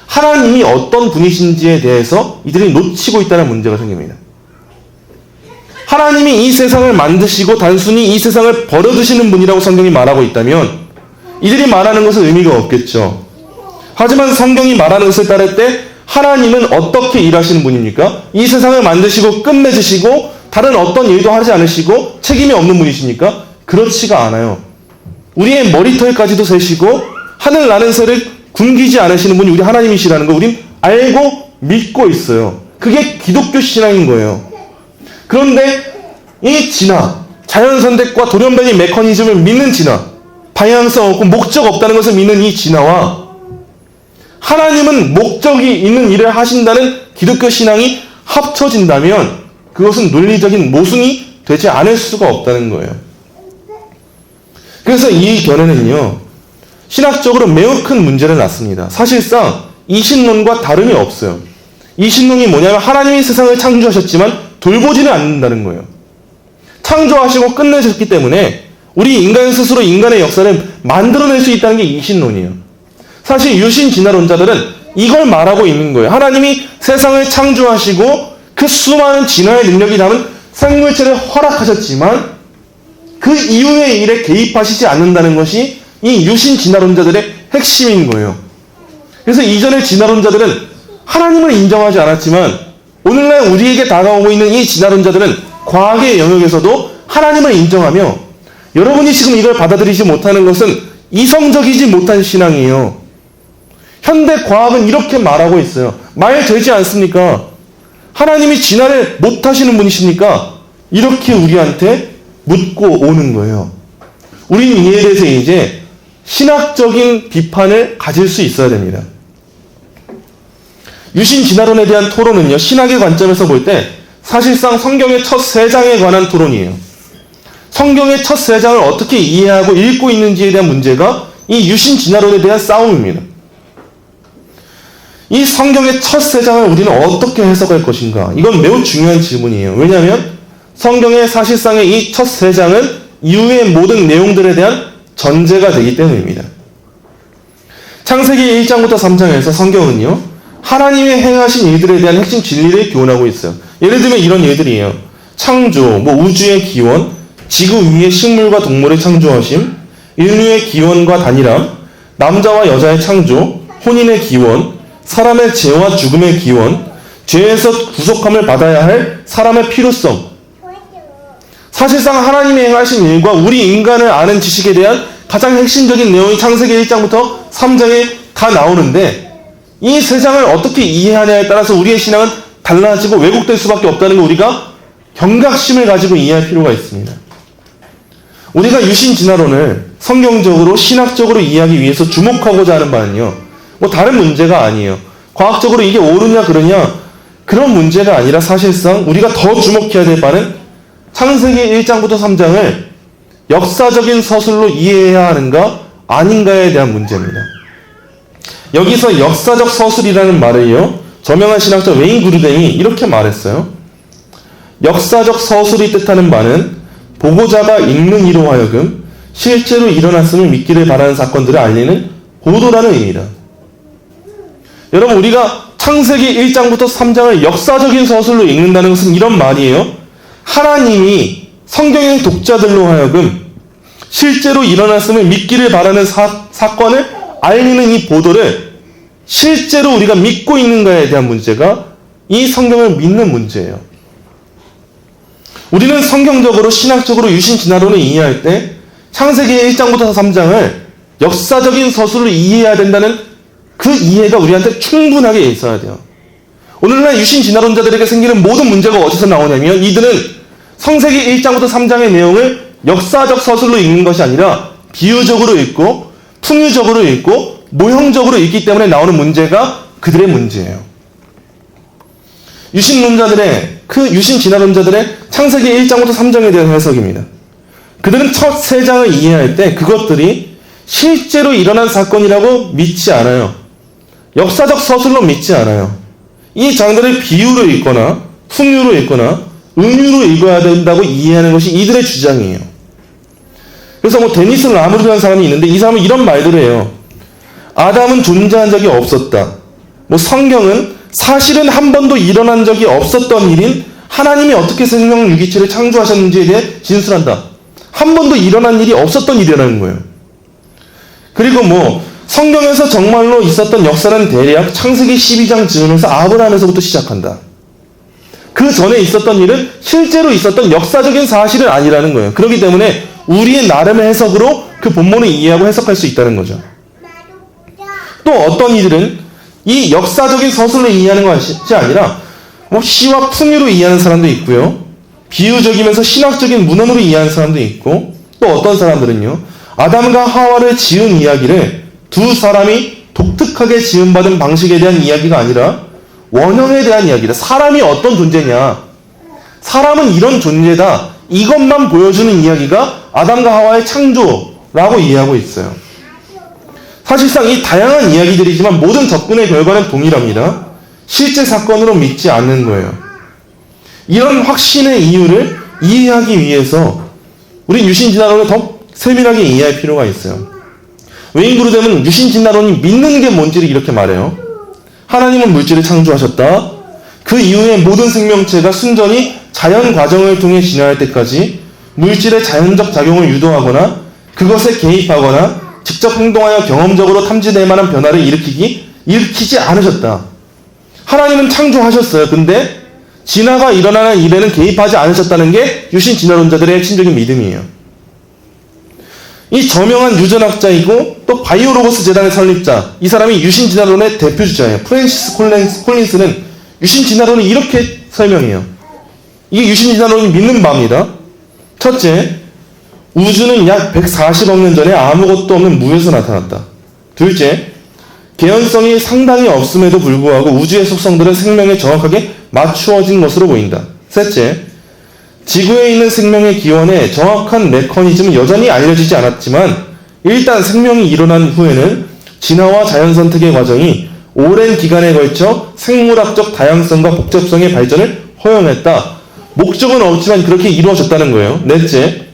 하나님이 어떤 분이신지에 대해서 이들이 놓치고 있다는 문제가 생깁니다. 하나님이 이 세상을 만드시고 단순히 이 세상을 버려두시는 분이라고 성경이 말하고 있다면 이들이 말하는 것은 의미가 없겠죠. 하지만 성경이 말하는 것을 따를 때 하나님은 어떻게 일하시는 분입니까? 이 세상을 만드시고 끝맺으시고 다른 어떤 일도 하지 않으시고 책임이 없는 분이십니까? 그렇지가 않아요. 우리의 머리털까지도 세시고 하늘 나는 새를 굶기지 않으시는 분이 우리 하나님이시라는 거 우린 알고 믿고 있어요. 그게 기독교 신앙인 거예요. 그런데 이 진화, 자연선택과 돌연변이 메커니즘을 믿는 진화, 방향성 없고 목적 없다는 것을 믿는 이 진화와 하나님은 목적이 있는 일을 하신다는 기독교 신앙이 합쳐진다면 그것은 논리적인 모순이 되지 않을 수가 없다는 거예요. 그래서 이 견해는요, 신학적으로 매우 큰 문제를 낳습니다. 사실상 이신론과 다름이 없어요. 이신론이 뭐냐면 하나님이 세상을 창조하셨지만 돌보지는 않는다는 거예요. 창조하시고 끝내셨기 때문에 우리 인간 스스로 인간의 역사를 만들어낼 수 있다는 게 이신론이에요. 사실 유신 진화론자들은 이걸 말하고 있는 거예요. 하나님이 세상을 창조하시고 그 수많은 진화의 능력이 담은 생물체를 허락하셨지만 그 이후의 일에 개입하시지 않는다는 것이 이 유신 진화론자들의 핵심인 거예요. 그래서 이전의 진화론자들은 하나님을 인정하지 않았지만 오늘날 우리에게 다가오고 있는 이 진화론자들은 과학의 영역에서도 하나님을 인정하며, 여러분이 지금 이걸 받아들이지 못하는 것은 이성적이지 못한 신앙이에요. 현대 과학은 이렇게 말하고 있어요. 말 되지 않습니까? 하나님이 진화를 못하시는 분이십니까? 이렇게 우리한테 묻고 오는 거예요. 우리는 이에 대해서 이제 신학적인 비판을 가질 수 있어야 됩니다. 유신 진화론에 대한 토론은요, 신학의 관점에서 볼 때 사실상 성경의 첫 3장에 관한 토론이에요. 성경의 첫 3장을 어떻게 이해하고 읽고 있는지에 대한 문제가 이 유신 진화론에 대한 싸움입니다. 이 성경의 첫 3장을 우리는 어떻게 해석할 것인가? 이건 매우 중요한 질문이에요. 왜냐하면 성경의 사실상의 이 첫 3장은 이후의 모든 내용들에 대한 전제가 되기 때문입니다. 창세기 1장부터 3장에서 성경은요, 하나님이 행하신 일들에 대한 핵심 진리를 교훈하고 있어요. 예를 들면 이런 일들이에요. 창조, 우주의 기원, 지구 위의 식물과 동물의 창조하심, 인류의 기원과 단일함, 남자와 여자의 창조, 혼인의 기원, 사람의 죄와 죽음의 기원, 죄에서 구속함을 받아야 할 사람의 필요성. 사실상 하나님이 행하신 일과 우리 인간을 아는 지식에 대한 가장 핵심적인 내용이 창세기 1장부터 3장에 다 나오는데, 이 3장을 어떻게 이해하냐에 따라서 우리의 신앙은 달라지고 왜곡될 수밖에 없다는 거 우리가 경각심을 가지고 이해할 필요가 있습니다. 우리가 유신 진화론을 성경적으로 신학적으로 이해하기 위해서 주목하고자 하는 바는요, 다른 문제가 아니에요. 과학적으로 이게 옳으냐 그러냐 그런 문제가 아니라 사실상 우리가 더 주목해야 될 바는 창세기 1장부터 3장을 역사적인 서술로 이해해야 하는가 아닌가에 대한 문제입니다. 여기서 역사적 서술이라는 말을요, 저명한 신학자 웨인 그루덴이 이렇게 말했어요. 역사적 서술이 뜻하는 바는 보고자가 읽는 이로 하여금 실제로 일어났음을 믿기를 바라는 사건들을 알리는 보도라는 의미다. 여러분, 우리가 창세기 1장부터 3장을 역사적인 서술로 읽는다는 것은 이런 말이에요. 하나님이 성경의 독자들로 하여금 실제로 일어났음을 믿기를 바라는 사건을 알리는 이 보도를 실제로 우리가 믿고 있는가에 대한 문제가 이 성경을 믿는 문제예요. 우리는 성경적으로 신학적으로 유신 진화론을 이해할 때 창세기 1장부터 3장을 역사적인 서술로 이해해야 된다는 그 이해가 우리한테 충분하게 있어야 돼요. 오늘날 유신 진화론자들에게 생기는 모든 문제가 어디서 나오냐면, 이들은 창세기 1장부터 3장의 내용을 역사적 서술로 읽는 것이 아니라 비유적으로 읽고 풍유적으로 읽고 모형적으로 읽기 때문에 나오는 문제가 그들의 문제예요. 유신 진화론자들의 창세기 1장부터 3장에 대한 해석입니다. 그들은 첫 3장을 이해할 때 그것들이 실제로 일어난 사건이라고 믿지 않아요. 역사적 서술로 믿지 않아요. 이 장들을 비유로 읽거나 풍유로 읽거나 은유로 읽어야 된다고 이해하는 것이 이들의 주장이에요. 그래서 데니스 라무르라는 사람이 있는데, 이 사람은 이런 말들을 해요. 아담은 존재한 적이 없었다. 성경은 사실은 한 번도 일어난 적이 없었던 일인 하나님이 어떻게 생명 유기체를 창조하셨는지에 대해 진술한다. 한 번도 일어난 일이 없었던 일이라는 거예요. 그리고 성경에서 정말로 있었던 역사는 대략 창세기 12장 즈음에서 아브라함에서부터 시작한다. 그 전에 있었던 일은 실제로 있었던 역사적인 사실은 아니라는 거예요. 그렇기 때문에 우리의 나름의 해석으로 그 본문을 이해하고 해석할 수 있다는 거죠. 또 어떤 이들은 이 역사적인 서술로 이해하는 것이 아니라 시와 풍유로 이해하는 사람도 있고요. 비유적이면서 신학적인 문헌으로 이해하는 사람도 있고, 또 어떤 사람들은요, 아담과 하와를 지은 이야기를 두 사람이 독특하게 지음받은 방식에 대한 이야기가 아니라 원형에 대한 이야기다. 사람이 어떤 존재냐, 사람은 이런 존재다, 이것만 보여주는 이야기가 아담과 하와의 창조라고 이해하고 있어요. 사실상 이 다양한 이야기들이지만 모든 접근의 결과는 동일합니다. 실제 사건으로 믿지 않는 거예요. 이런 확신의 이유를 이해하기 위해서 우린 유신진화론을 더 세밀하게 이해할 필요가 있어요. 웨인 그루뎀은 유신진화론이 믿는 게 뭔지를 이렇게 말해요. 하나님은 물질을 창조하셨다. 그 이후에 모든 생명체가 순전히 자연 과정을 통해 진화할 때까지 물질의 자연적 작용을 유도하거나 그것에 개입하거나 직접 행동하여 경험적으로 탐지될 만한 변화를 일으키지 않으셨다. 하나님은 창조하셨어요. 근데 진화가 일어나는 일에는 개입하지 않으셨다는 게 유신진화론자들의 핵심적인 믿음이에요. 이 저명한 유전학자이고 또 바이오로고스 재단의 설립자, 이 사람이 유신진화론의 대표주자예요. 프랜시스 콜린스는 유신진화론을 이렇게 설명해요. 이게 유신진화론이 믿는 바입니다. 첫째, 우주는 약 140억 년 전에 아무것도 없는 무에서 나타났다. 둘째, 개연성이 상당히 없음에도 불구하고 우주의 속성들은 생명에 정확하게 맞추어진 것으로 보인다. 셋째, 지구에 있는 생명의 기원에 정확한 메커니즘은 여전히 알려지지 않았지만 일단 생명이 일어난 후에는 진화와 자연선택의 과정이 오랜 기간에 걸쳐 생물학적 다양성과 복잡성의 발전을 허용했다. 목적은 없지만 그렇게 이루어졌다는 거예요. 넷째,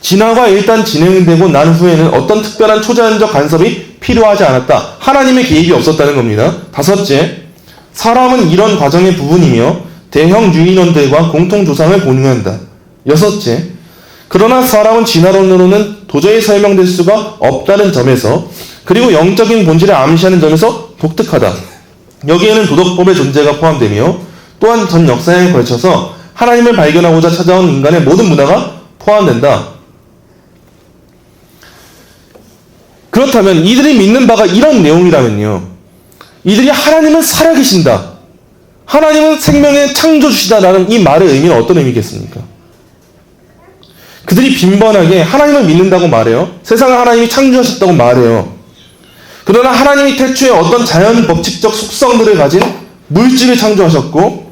진화가 일단 진행되고 난 후에는 어떤 특별한 초자연적 간섭이 필요하지 않았다. 하나님의 개입이 없었다는 겁니다. 다섯째, 사람은 이런 과정의 부분이며 대형 유인원들과 공통조상을 공유한다. 여섯째, 그러나 사람은 진화론으로는 도저히 설명될 수가 없다는 점에서, 그리고 영적인 본질을 암시하는 점에서 독특하다. 여기에는 도덕법의 존재가 포함되며 또한 전 역사에 걸쳐서 하나님을 발견하고자 찾아온 인간의 모든 문화가 포함된다. 그렇다면 이들이 믿는 바가 이런 내용이라면요, 이들이 하나님은 살아계신다, 하나님은 생명의 창조주시다라는 이 말의 의미는 어떤 의미겠습니까? 그들이 빈번하게 하나님을 믿는다고 말해요. 세상을 하나님이 창조하셨다고 말해요. 그러나 하나님이 태초에 어떤 자연 법칙적 속성들을 가진 물질을 창조하셨고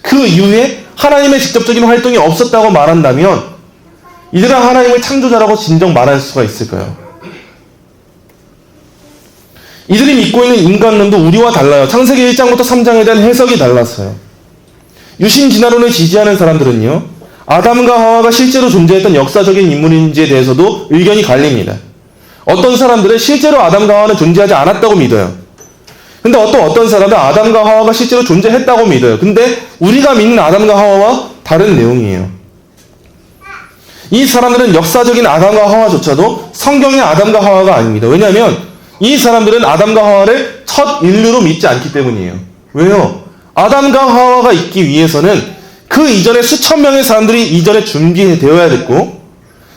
그 이후에 하나님의 직접적인 활동이 없었다고 말한다면 이들은 하나님을 창조자라고 진정 말할 수가 있을까요? 이들이 믿고 있는 인간론도 우리와 달라요. 창세기 1장부터 3장에 대한 해석이 달랐어요. 유신진화론을 지지하는 사람들은요, 아담과 하와가 실제로 존재했던 역사적인 인물인지에 대해서도 의견이 갈립니다. 어떤 사람들은 실제로 아담과 하와는 존재하지 않았다고 믿어요. 근데 어떤 사람들은 아담과 하와가 실제로 존재했다고 믿어요. 근데 우리가 믿는 아담과 하와와 다른 내용이에요. 이 사람들은 역사적인 아담과 하와조차도 성경의 아담과 하와가 아닙니다. 왜냐하면 이 사람들은 아담과 하와를 첫 인류로 믿지 않기 때문이에요. 왜요? 아담과 하와가 있기 위해서는 그 이전에 수천 명의 사람들이 이전에 준비되어야 됐고,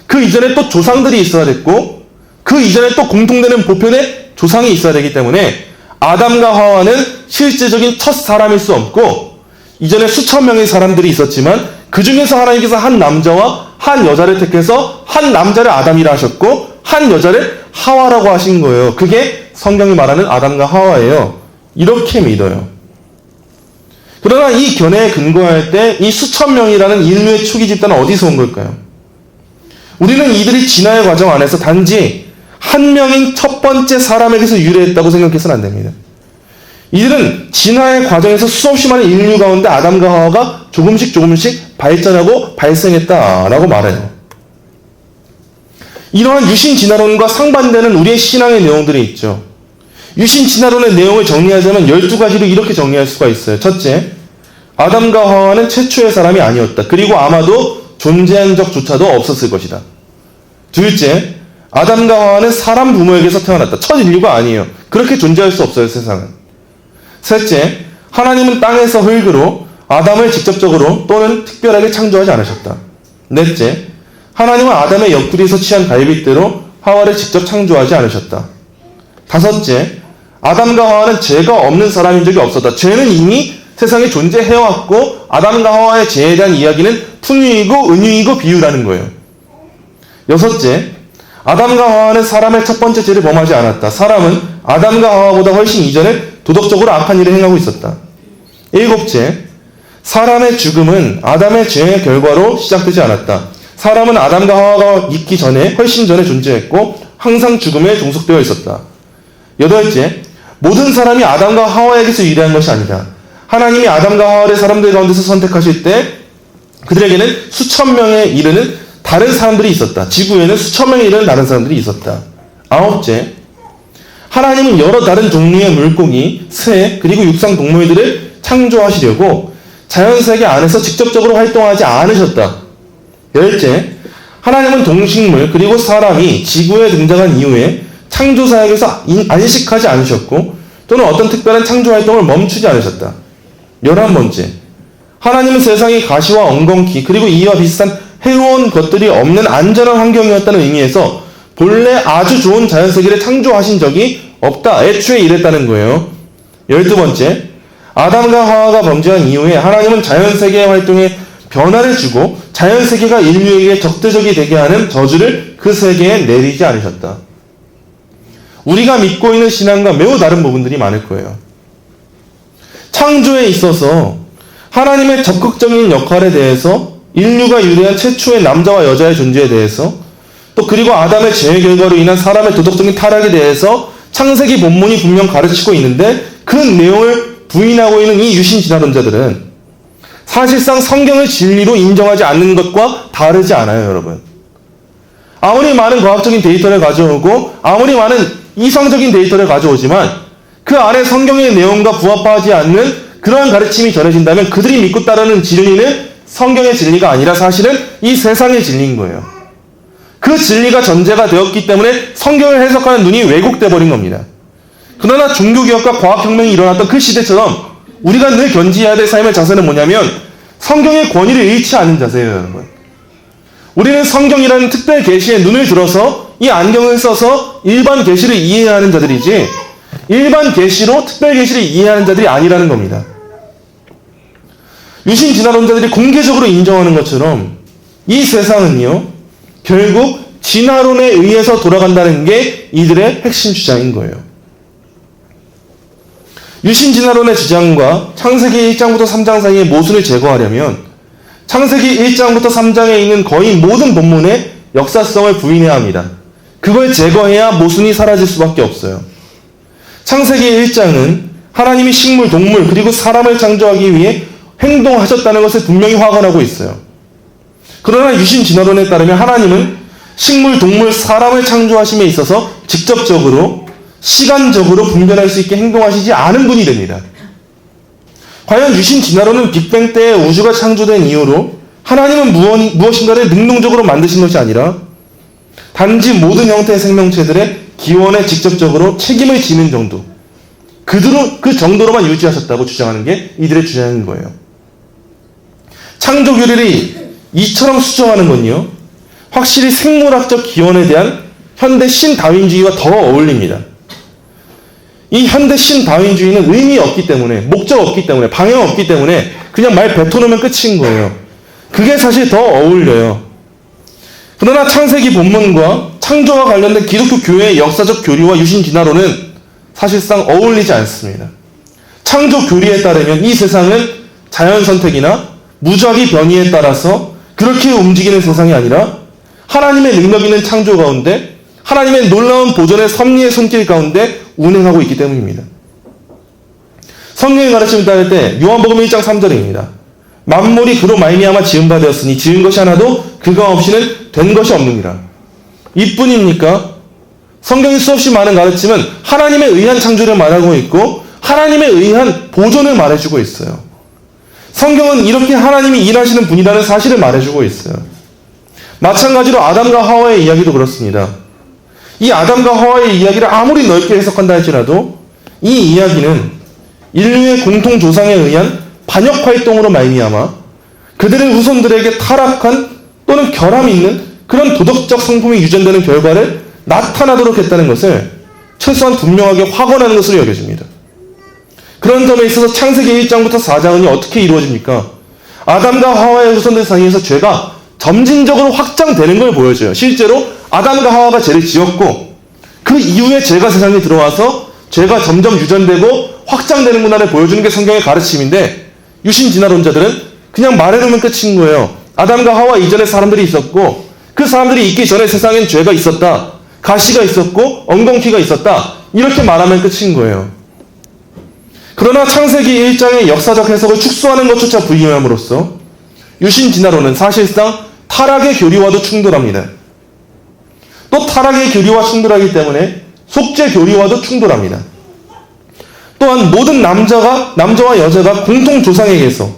그 이전에 또 조상들이 있어야 됐고, 그 이전에 또 공통되는 보편의 조상이 있어야 되기 때문에 아담과 하와는 실제적인 첫 사람일 수 없고, 이전에 수천 명의 사람들이 있었지만 그 중에서 하나님께서 한 남자와 한 여자를 택해서 한 남자를 아담이라 하셨고 한 여자를 하와라고 하신 거예요. 그게 성경이 말하는 아담과 하와예요. 이렇게 믿어요. 그러나 이 견해에 근거할 때 이 수천 명이라는 인류의 초기 집단은 어디서 온 걸까요? 우리는 이들이 진화의 과정 안에서 단지 한 명인 첫 번째 사람에게서 유래했다고 생각해서는 안 됩니다. 이들은 진화의 과정에서 수없이 많은 인류 가운데 아담과 하와가 조금씩 발전하고 발생했다라고 말해요. 이러한 유신진화론과 상반되는 우리의 신앙의 내용들이 있죠. 유신진화론의 내용을 정리하자면 12가지로 이렇게 정리할 수가 있어요. 첫째, 아담과 하와는 최초의 사람이 아니었다. 그리고 아마도 존재한 적조차도 없었을 것이다. 둘째, 아담과 하와는 사람 부모에게서 태어났다. 첫 인류가 아니에요. 그렇게 존재할 수 없어요, 세상은. 셋째, 하나님은 땅에서 흙으로 아담을 직접적으로 또는 특별하게 창조하지 않으셨다. 넷째, 하나님은 아담의 옆구리에서 취한 갈빗대로 하와를 직접 창조하지 않으셨다. 다섯째, 아담과 하와는 죄가 없는 사람인 적이 없었다. 죄는 이미 세상에 존재해왔고 아담과 하와의 죄에 대한 이야기는 풍유이고 은유이고 비유라는 거예요. 여섯째, 아담과 하와는 사람의 첫 번째 죄를 범하지 않았다. 사람은 아담과 하와보다 훨씬 이전에 도덕적으로 악한 일을 행하고 있었다. 일곱째, 사람의 죽음은 아담의 죄의 결과로 시작되지 않았다. 사람은 아담과 하와가 있기 전에 훨씬 전에 존재했고 항상 죽음에 종속되어 있었다. 여덟째, 모든 사람이 아담과 하와에게서 유래한 것이 아니다. 하나님이 아담과 하와를 사람들 가운데서 선택하실 때 그들에게는 수천 명에 이르는 다른 사람들이 있었다. 지구에는 수천 명에 이르는 다른 사람들이 있었다. 아홉째, 하나님은 여러 다른 종류의 물고기, 새, 그리고 육상 동물들을 창조하시려고 자연세계 안에서 직접적으로 활동하지 않으셨다. 열째, 하나님은 동식물 그리고 사람이 지구에 등장한 이후에 창조사역에서 안식하지 않으셨고 또는 어떤 특별한 창조활동을 멈추지 않으셨다. 11번째, 하나님은 세상이 가시와 엉겅퀴 그리고 이와 비슷한 해로운 것들이 없는 안전한 환경이었다는 의미에서 본래 아주 좋은 자연세계를 창조하신 적이 없다. 애초에 이랬다는 거예요. 12번째, 아담과 하와가 범죄한 이후에 하나님은 자연세계의 활동에 변화를 주고 자연세계가 인류에게 적대적이 되게 하는 저주를 그 세계에 내리지 않으셨다. 우리가 믿고 있는 신앙과 매우 다른 부분들이 많을 거예요. 창조에 있어서 하나님의 적극적인 역할에 대해서 인류가 유래한 최초의 남자와 여자의 존재에 대해서 또 그리고 아담의 죄의 결과로 인한 사람의 도덕적인 타락에 대해서 창세기 본문이 분명 가르치고 있는데 그 내용을 부인하고 있는 이 유신 진화론자들은 사실상 성경을 진리로 인정하지 않는 것과 다르지 않아요, 여러분. 아무리 많은 과학적인 데이터를 가져오고 아무리 많은 이성적인 데이터를 가져오지만 그 안에 성경의 내용과 부합하지 않는 그러한 가르침이 전해진다면 그들이 믿고 따르는 진리는 성경의 진리가 아니라 사실은 이 세상의 진리인 거예요. 그 진리가 전제가 되었기 때문에 성경을 해석하는 눈이 왜곡돼 버린 겁니다. 그러나 종교개혁과 과학혁명이 일어났던 그 시대처럼 우리가 늘 견지해야 될 삶의 자세는 뭐냐면 성경의 권위를 잃지 않는 자세예요, 여러분. 우리는 성경이라는 특별 계시에 눈을 들어서 이 안경을 써서 일반 계시를 이해하는 자들이지 일반 계시로 특별 계시를 이해하는 자들이 아니라는 겁니다. 유신 진화론자들이 공개적으로 인정하는 것처럼 이 세상은요 결국 진화론에 의해서 돌아간다는 게 이들의 핵심 주장인 거예요. 유신 진화론의 주장과 창세기 1장부터 3장 사이의 모순을 제거하려면 창세기 1장부터 3장에 있는 거의 모든 본문의 역사성을 부인해야 합니다. 그걸 제거해야 모순이 사라질 수밖에 없어요. 창세기 1장은 하나님이 식물, 동물, 그리고 사람을 창조하기 위해 행동하셨다는 것을 분명히 확언하고 있어요. 그러나 유신 진화론에 따르면 하나님은 식물, 동물, 사람을 창조하심에 있어서 직접적으로 시간적으로 분별할 수 있게 행동하시지 않은 분이 됩니다. 과연 유신 진화론은 빅뱅 때에 우주가 창조된 이후로 하나님은 무엇인가를 능동적으로 만드신 것이 아니라 단지 모든 형태의 생명체들의 기원에 직접적으로 책임을 지는 정도, 그 정도로만 유지하셨다고 주장하는 게 이들의 주장인 거예요. 창조 교리를 이처럼 수정하는 건요, 확실히 생물학적 기원에 대한 현대 신다윈주의와 더 어울립니다. 이 현대 신다윈주의는 의미 없기 때문에, 목적 없기 때문에, 방향 없기 때문에 그냥 말 뱉어놓으면 끝인 거예요. 그게 사실 더 어울려요. 그러나 창세기 본문과 창조와 관련된 기독교 교회의 역사적 교리와 유신 진화론은 사실상 어울리지 않습니다. 창조 교리에 따르면 이 세상은 자연 선택이나 무작위 변이에 따라서 그렇게 움직이는 세상이 아니라 하나님의 능력 있는 창조 가운데 하나님의 놀라운 보존의 섭리의 손길 가운데 운행하고 있기 때문입니다. 성경의 가르침을 따를 때 요한복음 1장 3절입니다. 만물이 그로 말미암아 지은 바 되었으니 지은 것이 하나도 그가 없이는 된 것이 없느니라. 이뿐입니까? 성경이 수없이 많은 가르침은 하나님에 의한 창조를 말하고 있고 하나님에 의한 보존을 말해주고 있어요. 성경은 이렇게 하나님이 일하시는 분이라는 사실을 말해주고 있어요. 마찬가지로 아담과 하와의 이야기도 그렇습니다. 이 아담과 하와의 이야기를 아무리 넓게 해석한다 할지라도 이 이야기는 인류의 공통 조상에 의한 반역 활동으로 말미암아 그들의 후손들에게 타락한 또는 결함이 있는 그런 도덕적 성품이 유전되는 결과를 나타나도록 했다는 것을 최소한 분명하게 확언하는 것으로 여겨집니다. 그런 점에 있어서 창세기 1장부터 4장은 어떻게 이루어집니까? 아담과 하와의 후손들 사이에서 죄가 점진적으로 확장되는 걸 보여줘요. 실제로 아담과 하와가 죄를 지었고 그 이후에 죄가 세상에 들어와서 죄가 점점 유전되고 확장되는구나를 보여주는 게 성경의 가르침인데, 유신진화론자들은 그냥 말해놓으면 끝인 거예요. 아담과 하와 이전에 사람들이 있었고 그 사람들이 있기 전에 세상엔 죄가 있었다, 가시가 있었고 엉겅퀴가 있었다, 이렇게 말하면 끝인 거예요. 그러나 창세기 1장의 역사적 해석을 축소하는 것조차 부인함으로써 유신진화론은 사실상 타락의 교리와도 충돌합니다. 또 타락의 교리와 충돌하기 때문에 속죄 교리와도 충돌합니다. 또한 모든 남자와 여자가 공통 조상에게서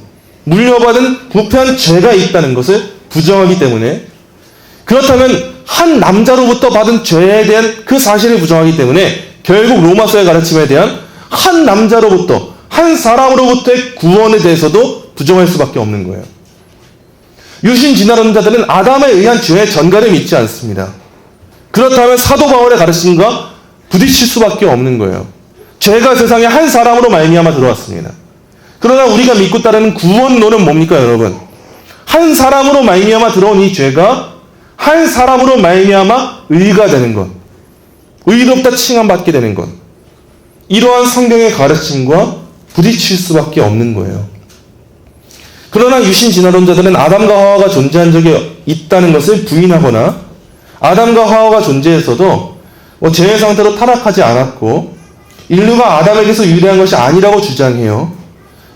물려받은 부패한 죄가 있다는 것을 부정하기 때문에, 그렇다면 한 남자로부터 받은 죄에 대한 그 사실을 부정하기 때문에 결국 로마서의 가르침에 대한 한 남자로부터, 한 사람으로부터의 구원에 대해서도 부정할 수밖에 없는 거예요. 유신진화론자들은 아담에 의한 죄의 전가를 믿지 않습니다. 그렇다면 사도 바울의 가르침과 부딪힐 수밖에 없는 거예요. 죄가 세상에 한 사람으로 말미암아 들어왔습니다. 그러나 우리가 믿고 따르는 구원론은 뭡니까, 여러분? 한 사람으로 말미암아 들어온 이 죄가 한 사람으로 말미암아 의가 되는 것, 의롭다 칭함받게 되는 것, 이러한 성경의 가르침과 부딪힐 수밖에 없는 거예요. 그러나 유신진화론자들은 아담과 하와가 존재한 적이 있다는 것을 부인하거나 아담과 하와가 존재해서도 죄의 상태로 타락하지 않았고 인류가 아담에게서 유래한 것이 아니라고 주장해요.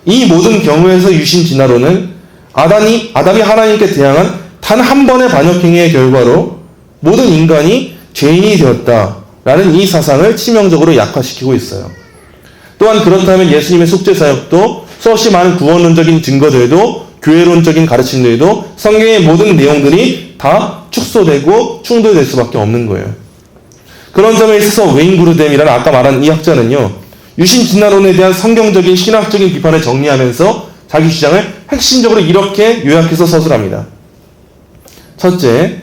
이 모든 경우에서 유신진화론은 아담이 하나님께 대항한 단 한 번의 반역행위의 결과로 모든 인간이 죄인이 되었다라는 이 사상을 치명적으로 약화시키고 있어요. 또한 그렇다면 예수님의 속죄사역도 수없이 많은 구원론적인 증거들도 교회론적인 가르침들도 성경의 모든 내용들이 다 축소되고 충돌될 수밖에 없는 거예요. 그런 점에 있어서 웨인 그루뎀이라는 아까 말한 이 학자는요, 유신진화론에 대한 성경적인 신학적인 비판을 정리하면서 자기 주장을 핵심적으로 이렇게 요약해서 서술합니다. 첫째,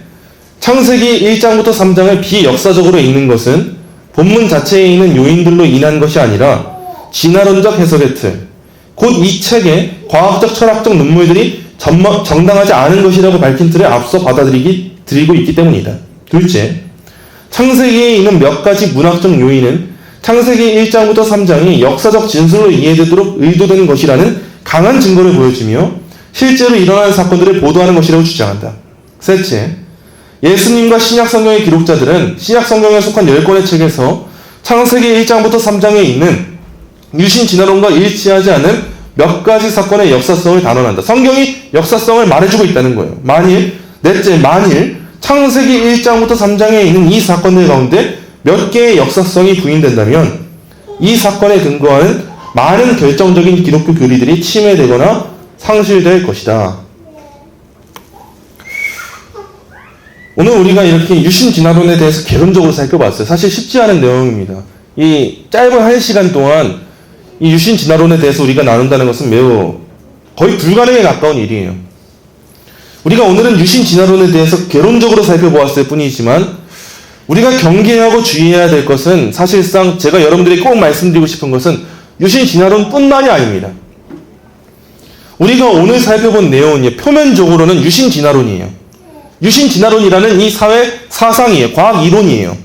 창세기 1장부터 3장을 비역사적으로 읽는 것은 본문 자체에 있는 요인들로 인한 것이 아니라 진화론적 해석의 틀, 곧 이 책의 과학적 철학적 논문들이 정당하지 않은 것이라고 밝힌 틀에 앞서 받아들이고 있기 때문이다. 둘째, 창세기에 있는 몇 가지 문학적 요인은 창세기 1장부터 3장이 역사적 진술로 이해되도록 의도된 것이라는 강한 증거를 보여주며 실제로 일어난 사건들을 보도하는 것이라고 주장한다. 셋째, 예수님과 신약성경의 기록자들은 신약성경에 속한 10권의 책에서 창세기 1장부터 3장에 있는 유신진화론과 일치하지 않는 몇 가지 사건의 역사성을 단언한다. 성경이 역사성을 말해주고 있다는 거예요. 만일 창세기 1장부터 3장에 있는 이 사건들 가운데 몇 개의 역사성이 부인된다면 이 사건에 근거하는 많은 결정적인 기독교 교리들이 침해되거나 상실될 것이다. 오늘 우리가 이렇게 유신진화론에 대해서 개론적으로 살펴봤어요. 사실 쉽지 않은 내용입니다. 이 짧은 1시간 동안 이 유신진화론에 대해서 우리가 나눈다는 것은 매우 거의 불가능에 가까운 일이에요. 우리가 오늘은 유신진화론에 대해서 개론적으로 살펴보았을 뿐이지만 우리가 경계하고 주의해야 될 것은 사실상 제가 여러분들이 꼭 말씀드리고 싶은 것은 유신진화론뿐만이 아닙니다. 우리가 오늘 살펴본 내용은 표면적으로는 유신진화론이에요. 유신진화론이라는 이 사회 사상이에요. 과학 이론이에요.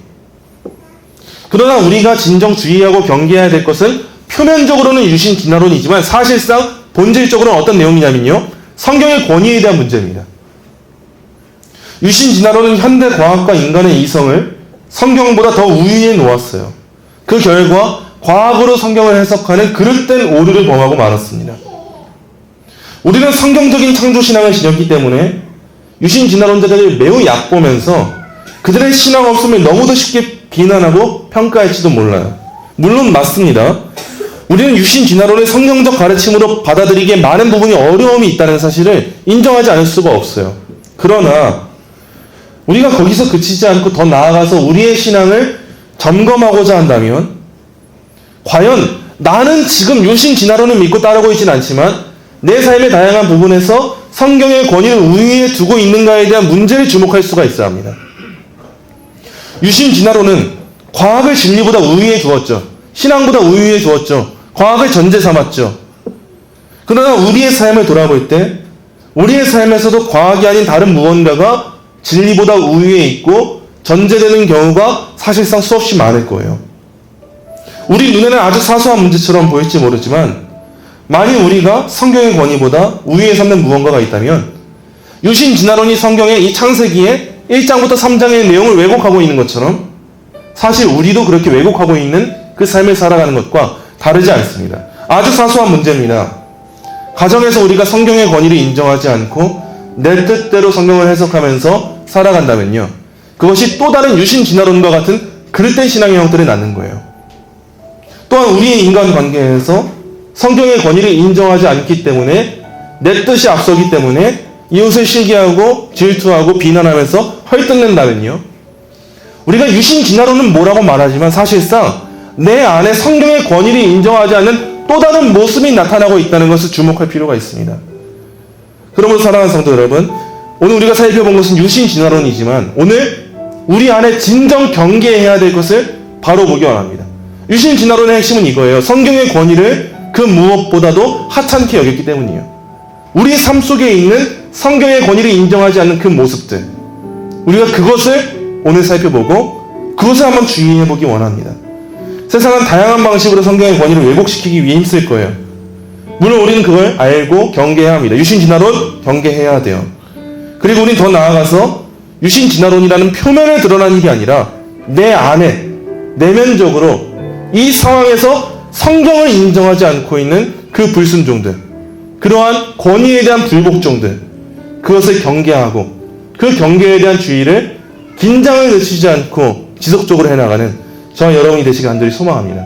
그러나 우리가 진정 주의하고 경계해야 될 것은 표면적으로는 유신진화론이지만 사실상 본질적으로는 어떤 내용이냐면요, 성경의 권위에 대한 문제입니다. 유신진화론은 현대 과학과 인간의 이성을 성경보다 더 우위에 놓았어요. 그 결과 과학으로 성경을 해석하는 그릇된 오류를 범하고 말았습니다. 우리는 성경적인 창조신앙을 지녔기 때문에 유신진화론자들을 매우 얕보면서 그들의 신앙 없음을 너무도 쉽게 비난하고 평가할지도 몰라요. 물론 맞습니다. 우리는 유신진화론을 성경적 가르침으로 받아들이기에 많은 부분이 어려움이 있다는 사실을 인정하지 않을 수가 없어요. 그러나 우리가 거기서 그치지 않고 더 나아가서 우리의 신앙을 점검하고자 한다면 과연 나는 지금 유신진화론을 믿고 따르고 있지는 않지만 내 삶의 다양한 부분에서 성경의 권위를 우위에 두고 있는가에 대한 문제를 주목할 수가 있어야 합니다. 유신진화론은 과학을 진리보다 우위에 두었죠. 신앙보다 우위에 두었죠. 과학을 전제 삼았죠. 그러나 우리의 삶을 돌아볼 때 우리의 삶에서도 과학이 아닌 다른 무언가가 진리보다 우위에 있고 전제되는 경우가 사실상 수없이 많을 거예요. 우리 눈에는 아주 사소한 문제처럼 보일지 모르지만 만일 우리가 성경의 권위보다 우위에 삼는 무언가가 있다면 유신진화론이 성경의 이 창세기의 1장부터 3장의 내용을 왜곡하고 있는 것처럼 사실 우리도 그렇게 왜곡하고 있는 그 삶을 살아가는 것과 다르지 않습니다. 아주 사소한 문제입니다. 가정에서 우리가 성경의 권위를 인정하지 않고 내 뜻대로 성경을 해석하면서 살아간다면요, 그것이 또 다른 유신진화론과 같은 그릇된 신앙의 형태를 낳는 거예요. 또한 우리의 인간관계에서 성경의 권위를 인정하지 않기 때문에 내 뜻이 앞서기 때문에 이웃을 시기하고 질투하고 비난하면서 헐뜯는다면요, 우리가 유신진화론은 뭐라고 말하지만 사실상 내 안에 성경의 권위를 인정하지 않는 또 다른 모습이 나타나고 있다는 것을 주목할 필요가 있습니다. 그러므로 사랑하는 성도 여러분, 오늘 우리가 살펴본 것은 유신진화론이지만 오늘 우리 안에 진정 경계해야 될 것을 바로 보기 원합니다. 유신진화론의 핵심은 이거예요. 성경의 권위를 그 무엇보다도 하찮게 여겼기 때문이에요. 우리 삶 속에 있는 성경의 권위를 인정하지 않는 그 모습들, 우리가 그것을 오늘 살펴보고 그것을 한번 주의해보기 원합니다. 세상은 다양한 방식으로 성경의 권위를 왜곡시키기 위해 힘쓸 거예요. 물론 우리는 그걸 알고 경계해야 합니다. 유신진화론 경계해야 돼요. 그리고 우리는 더 나아가서 유신진화론이라는 표면에 드러난 일이 아니라 내 안에 내면적으로 이 상황에서 성경을 인정하지 않고 있는 그 불순종들, 그러한 권위에 대한 불복종들, 그것을 경계하고 그 경계에 대한 주의를 긴장을 늦추지 않고 지속적으로 해나가는 저와 여러분이 되시길 간절히 소망합니다.